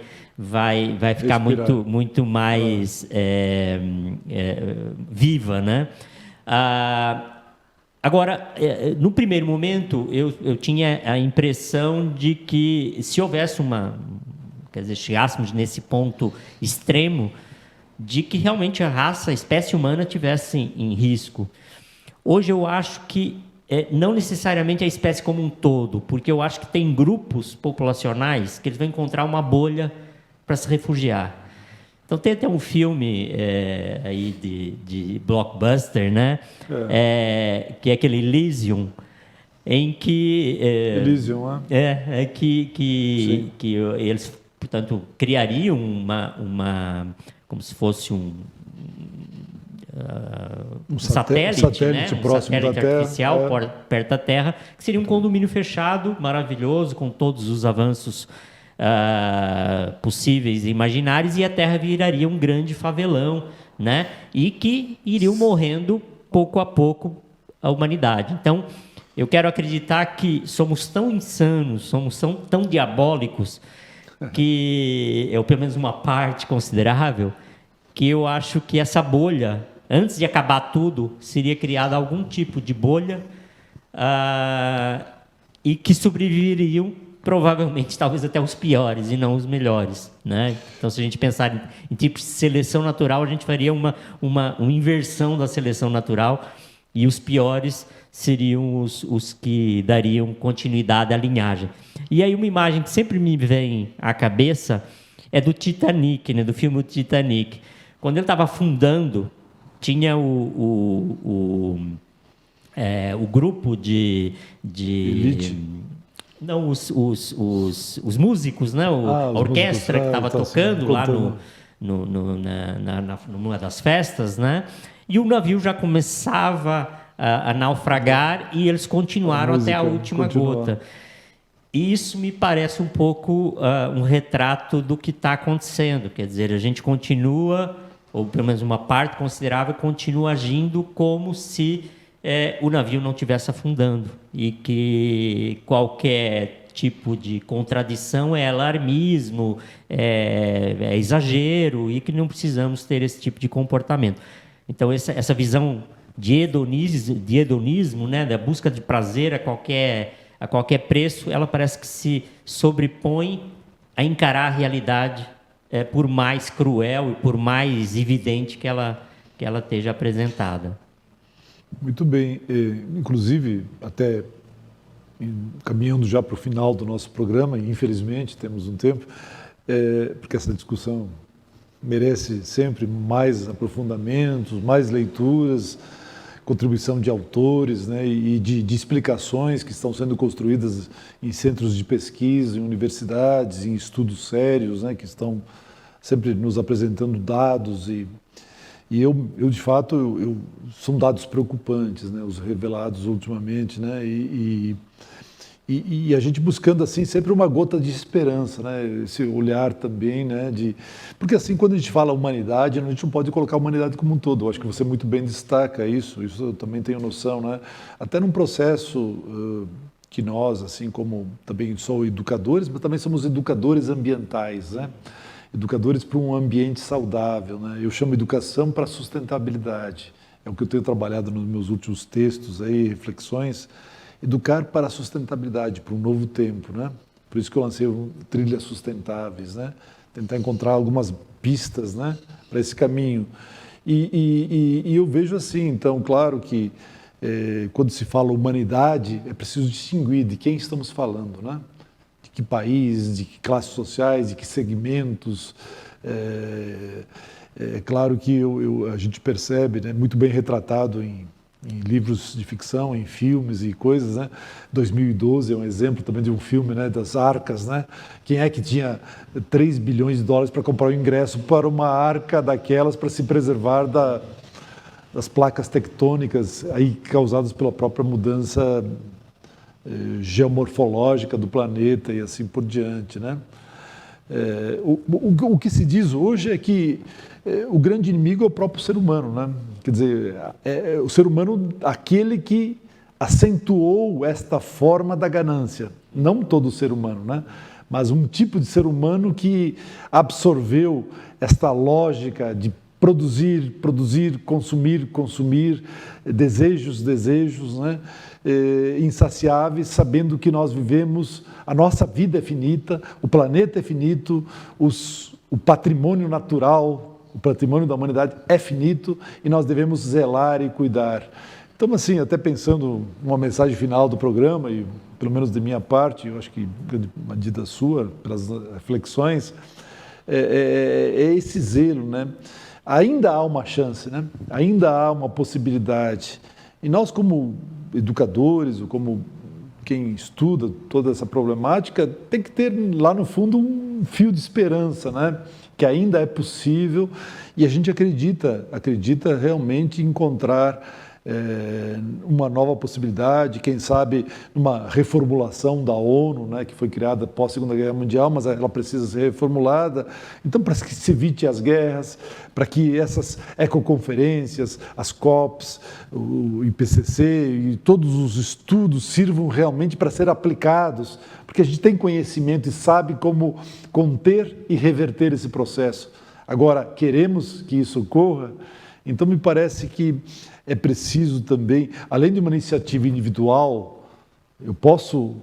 ficar muito mais viva, né? Agora, no primeiro momento, eu tinha a impressão de que se houvesse chegássemos nesse ponto extremo, de que realmente a espécie humana tivesse em risco. Hoje eu acho que não necessariamente a espécie como um todo, porque eu acho que tem grupos populacionais que eles vão encontrar uma bolha para se refugiar. Então tem até um filme aí de blockbuster, né? Que é aquele Elysium, em que Elysium, que eles, portanto, criariam como se fosse um satélite, né? Próximo da Terra, artificial perto da Terra, que seria um condomínio fechado, maravilhoso, com todos os avanços possíveis e imaginários, e a Terra viraria um grande favelão, né? E que iriam morrendo pouco a pouco a humanidade. Então, eu quero acreditar que somos tão insanos, somos tão diabólicos, que, pelo menos uma parte considerável, que eu acho que essa bolha antes de acabar tudo, seria criada algum tipo de bolha e que sobreviveriam provavelmente, talvez até os piores e não os melhores, né? Então, se a gente pensar em tipos de seleção natural, a gente faria uma inversão da seleção natural e os piores seriam os que dariam continuidade à linhagem. E aí uma imagem que sempre me vem à cabeça é do Titanic, né? Do filme Titanic. Quando ele estava afundando, tinha o grupo de Elite. não, os músicos, né? A orquestra que estava tocando lá numa das festas, né? E o navio já começava a naufragar e eles continuaram até a última gota. E isso me parece um pouco um retrato do que está acontecendo. Quer dizer, a gente continua, ou pelo menos uma parte considerável, continua agindo como se o navio não estivesse afundando e que qualquer tipo de contradição é alarmismo, é exagero e que não precisamos ter esse tipo de comportamento. Então, essa visão de hedonismo, né, da busca de prazer a qualquer preço, ela parece que se sobrepõe a encarar a realidade, por mais cruel e por mais evidente que ela esteja apresentada. Muito bem. Inclusive, até caminhando já para o final do nosso programa, e infelizmente temos um tempo, porque essa discussão merece sempre mais aprofundamentos, mais leituras, contribuição de autores, né, e de explicações que estão sendo construídas em centros de pesquisa, em universidades, em estudos sérios, né, que estão sempre nos apresentando dados e eu de fato, são dados preocupantes, né, os revelados ultimamente, né, e a gente buscando assim sempre uma gota de esperança, né, esse olhar também, né, porque assim quando a gente fala humanidade, a gente não pode colocar a humanidade como um todo. Eu acho que você muito bem destaca isso eu também tenho noção, né, até num processo que nós, assim como também sou educadores, mas também somos educadores ambientais, né, educadores para um ambiente saudável, né? Eu chamo educação para sustentabilidade. É o que eu tenho trabalhado nos meus últimos textos aí, reflexões. Educar para a sustentabilidade, para um novo tempo, né? Por isso que eu lancei o Trilhas Sustentáveis, né? Tentar encontrar algumas pistas, né, para esse caminho. E eu vejo assim, então, claro que quando se fala humanidade, é preciso distinguir de quem estamos falando, né? De que país, de que classes sociais, de que segmentos. É claro que a gente percebe, né, muito bem retratado em livros de ficção, em filmes e coisas, né? 2012 é um exemplo também de um filme, né, das arcas, né? Quem é que tinha 3 bilhões de dólares para comprar o ingresso para uma arca daquelas para se preservar das placas tectônicas aí causadas pela própria mudança geomorfológica do planeta e assim por diante, né? O que se diz hoje é que o grande inimigo é o próprio ser humano, né? Quer dizer, o ser humano, aquele que acentuou esta forma da ganância. Não todo ser humano, né? Mas um tipo de ser humano que absorveu esta lógica de produzir, consumir, desejos, né? Insaciáveis, sabendo que nós vivemos, a nossa vida é finita, o planeta é finito, o patrimônio natural, o patrimônio da humanidade é finito e nós devemos zelar e cuidar. Então, assim, até pensando numa mensagem final do programa, e pelo menos de minha parte, eu acho que uma medida sua, pelas reflexões, é esse zelo, né? Ainda há uma chance, né? Ainda há uma possibilidade. E nós, como educadores, ou como quem estuda toda essa problemática, tem que ter lá no fundo um fio de esperança, né? Que ainda é possível e a gente acredita realmente em encontrar uma nova possibilidade, quem sabe uma reformulação da ONU, né, que foi criada pós Segunda Guerra Mundial, mas ela precisa ser reformulada. Então, para que se evite as guerras, para que essas ecoconferências, as COPs, o IPCC e todos os estudos sirvam realmente para ser aplicados, porque a gente tem conhecimento e sabe como conter e reverter esse processo. Agora, queremos que isso ocorra, Então, me parece que é preciso também, além de uma iniciativa individual, eu posso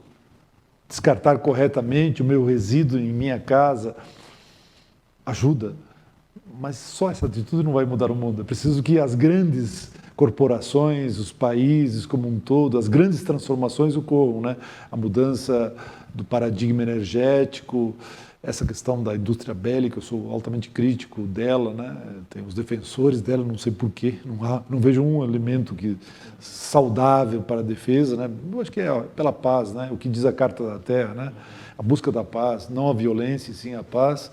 descartar corretamente o meu resíduo em minha casa, ajuda, mas só essa atitude não vai mudar o mundo. É preciso que as grandes corporações, os países como um todo, as grandes transformações ocorram, né? A mudança do paradigma energético, essa questão da indústria bélica, eu sou altamente crítico dela, né? Tem os defensores dela, não sei porquê, não vejo um elemento saudável para a defesa, né? Eu acho que é pela paz, né? O que diz a Carta da Terra, né? A busca da paz, não a violência, e sim a paz.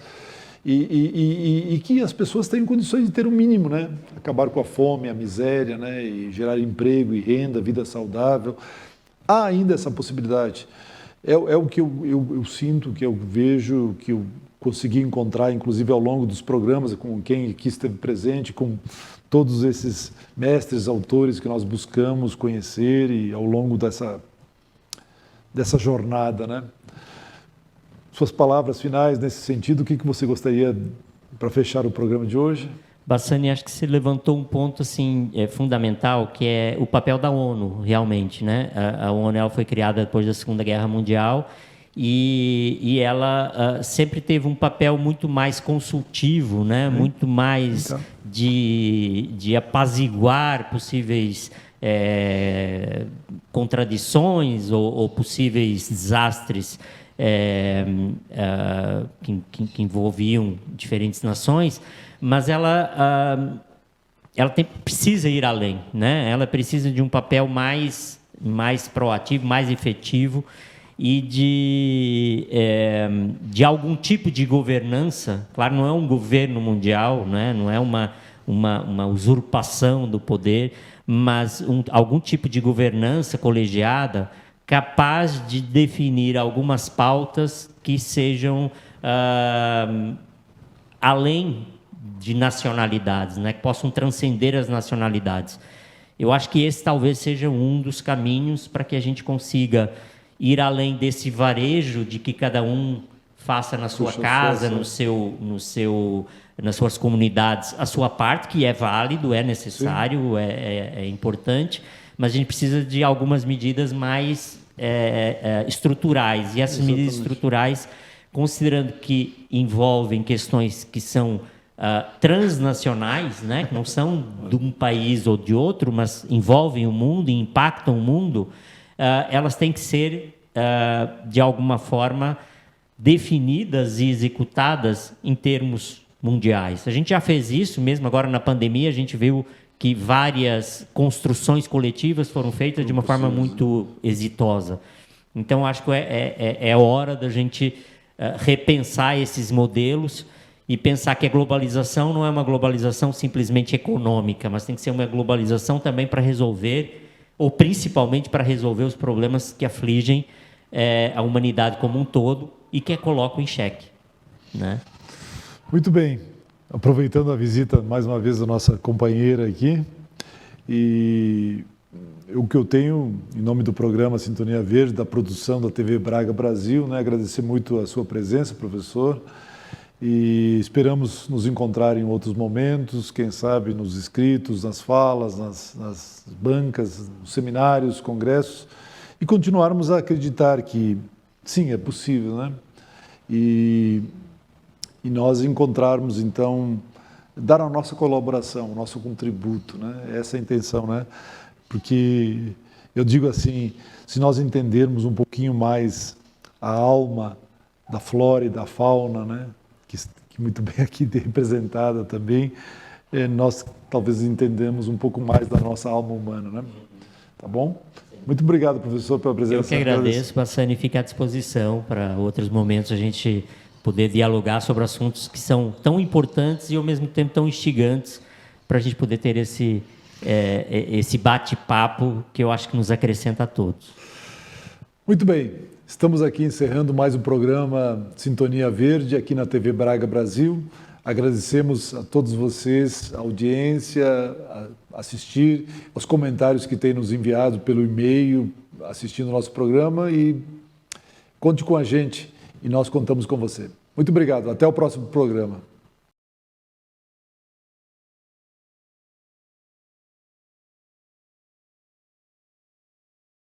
E que as pessoas tenham condições de ter o mínimo, né? Acabar com a fome, a miséria, né? E gerar emprego e renda, vida saudável. Há ainda essa possibilidade. É o que eu sinto, que eu vejo, que eu consegui encontrar, inclusive ao longo dos programas, com quem aqui esteve presente, com todos esses mestres, autores que nós buscamos conhecer e ao longo dessa jornada, né? Suas palavras finais nesse sentido, o que você gostaria para fechar o programa de hoje? Bassani, acho que você levantou um ponto assim, fundamental, que é o papel da ONU, realmente, né? A ONU ela foi criada depois da Segunda Guerra Mundial e ela sempre teve um papel muito mais consultivo, né? Muito mais de apaziguar possíveis contradições ou possíveis desastres que envolviam diferentes nações, mas ela precisa ir além, né? Ela precisa de um papel mais proativo, mais efetivo e de algum tipo de governança. Claro, não é um governo mundial, né? Não é uma usurpação do poder, mas algum tipo de governança colegiada capaz de definir algumas pautas que sejam além de nacionalidades, né? Que possam transcender as nacionalidades. Eu acho que esse talvez seja um dos caminhos para que a gente consiga ir além desse varejo de que cada um faça na sua casa, nas suas comunidades, a sua parte, que é válido, é necessário, é importante, mas a gente precisa de algumas medidas mais estruturais. E essas medidas estruturais, considerando que envolvem questões que são transnacionais, né, que não são de um país ou de outro, mas envolvem o mundo e impactam o mundo, elas têm que ser, de alguma forma, definidas e executadas em termos mundiais. A gente já fez isso, mesmo agora na pandemia, a gente viu que várias construções coletivas foram feitas de uma forma muito exitosa. Então, acho que é hora da gente repensar esses modelos e pensar que a globalização não é uma globalização simplesmente econômica, mas tem que ser uma globalização também para resolver, ou principalmente para resolver os problemas que afligem a humanidade como um todo e que a colocam em xeque, né? Muito bem. Aproveitando a visita, mais uma vez, da nossa companheira aqui, e o que eu tenho, em nome do programa Sintonia Verde, da produção da TV Braga Brasil, né, agradecer muito a sua presença, professor, e esperamos nos encontrar em outros momentos, quem sabe nos escritos, nas falas, nas bancas, nos seminários, congressos, e continuarmos a acreditar que, sim, é possível, né? E nós encontrarmos, então, dar a nossa colaboração, o nosso contributo, né? Essa é a intenção, né? Porque eu digo assim, se nós entendermos um pouquinho mais a alma da flora e da fauna, né? Que muito bem aqui representada também, nós talvez entendamos um pouco mais da nossa alma humana, né? Tá bom? Muito obrigado, professor, pela presença. Eu que agradeço, Bassani, fica à disposição para outros momentos a gente poder dialogar sobre assuntos que são tão importantes e, ao mesmo tempo, tão instigantes, para a gente poder ter esse bate-papo que eu acho que nos acrescenta a todos. Muito bem. Estamos aqui encerrando mais um programa Sintonia Verde, aqui na TV Braga Brasil. Agradecemos a todos vocês, a audiência, a assistir, os comentários que têm nos enviado pelo e-mail, assistindo o nosso programa, e conte com a gente. E nós contamos com você. Muito obrigado. Até o próximo programa.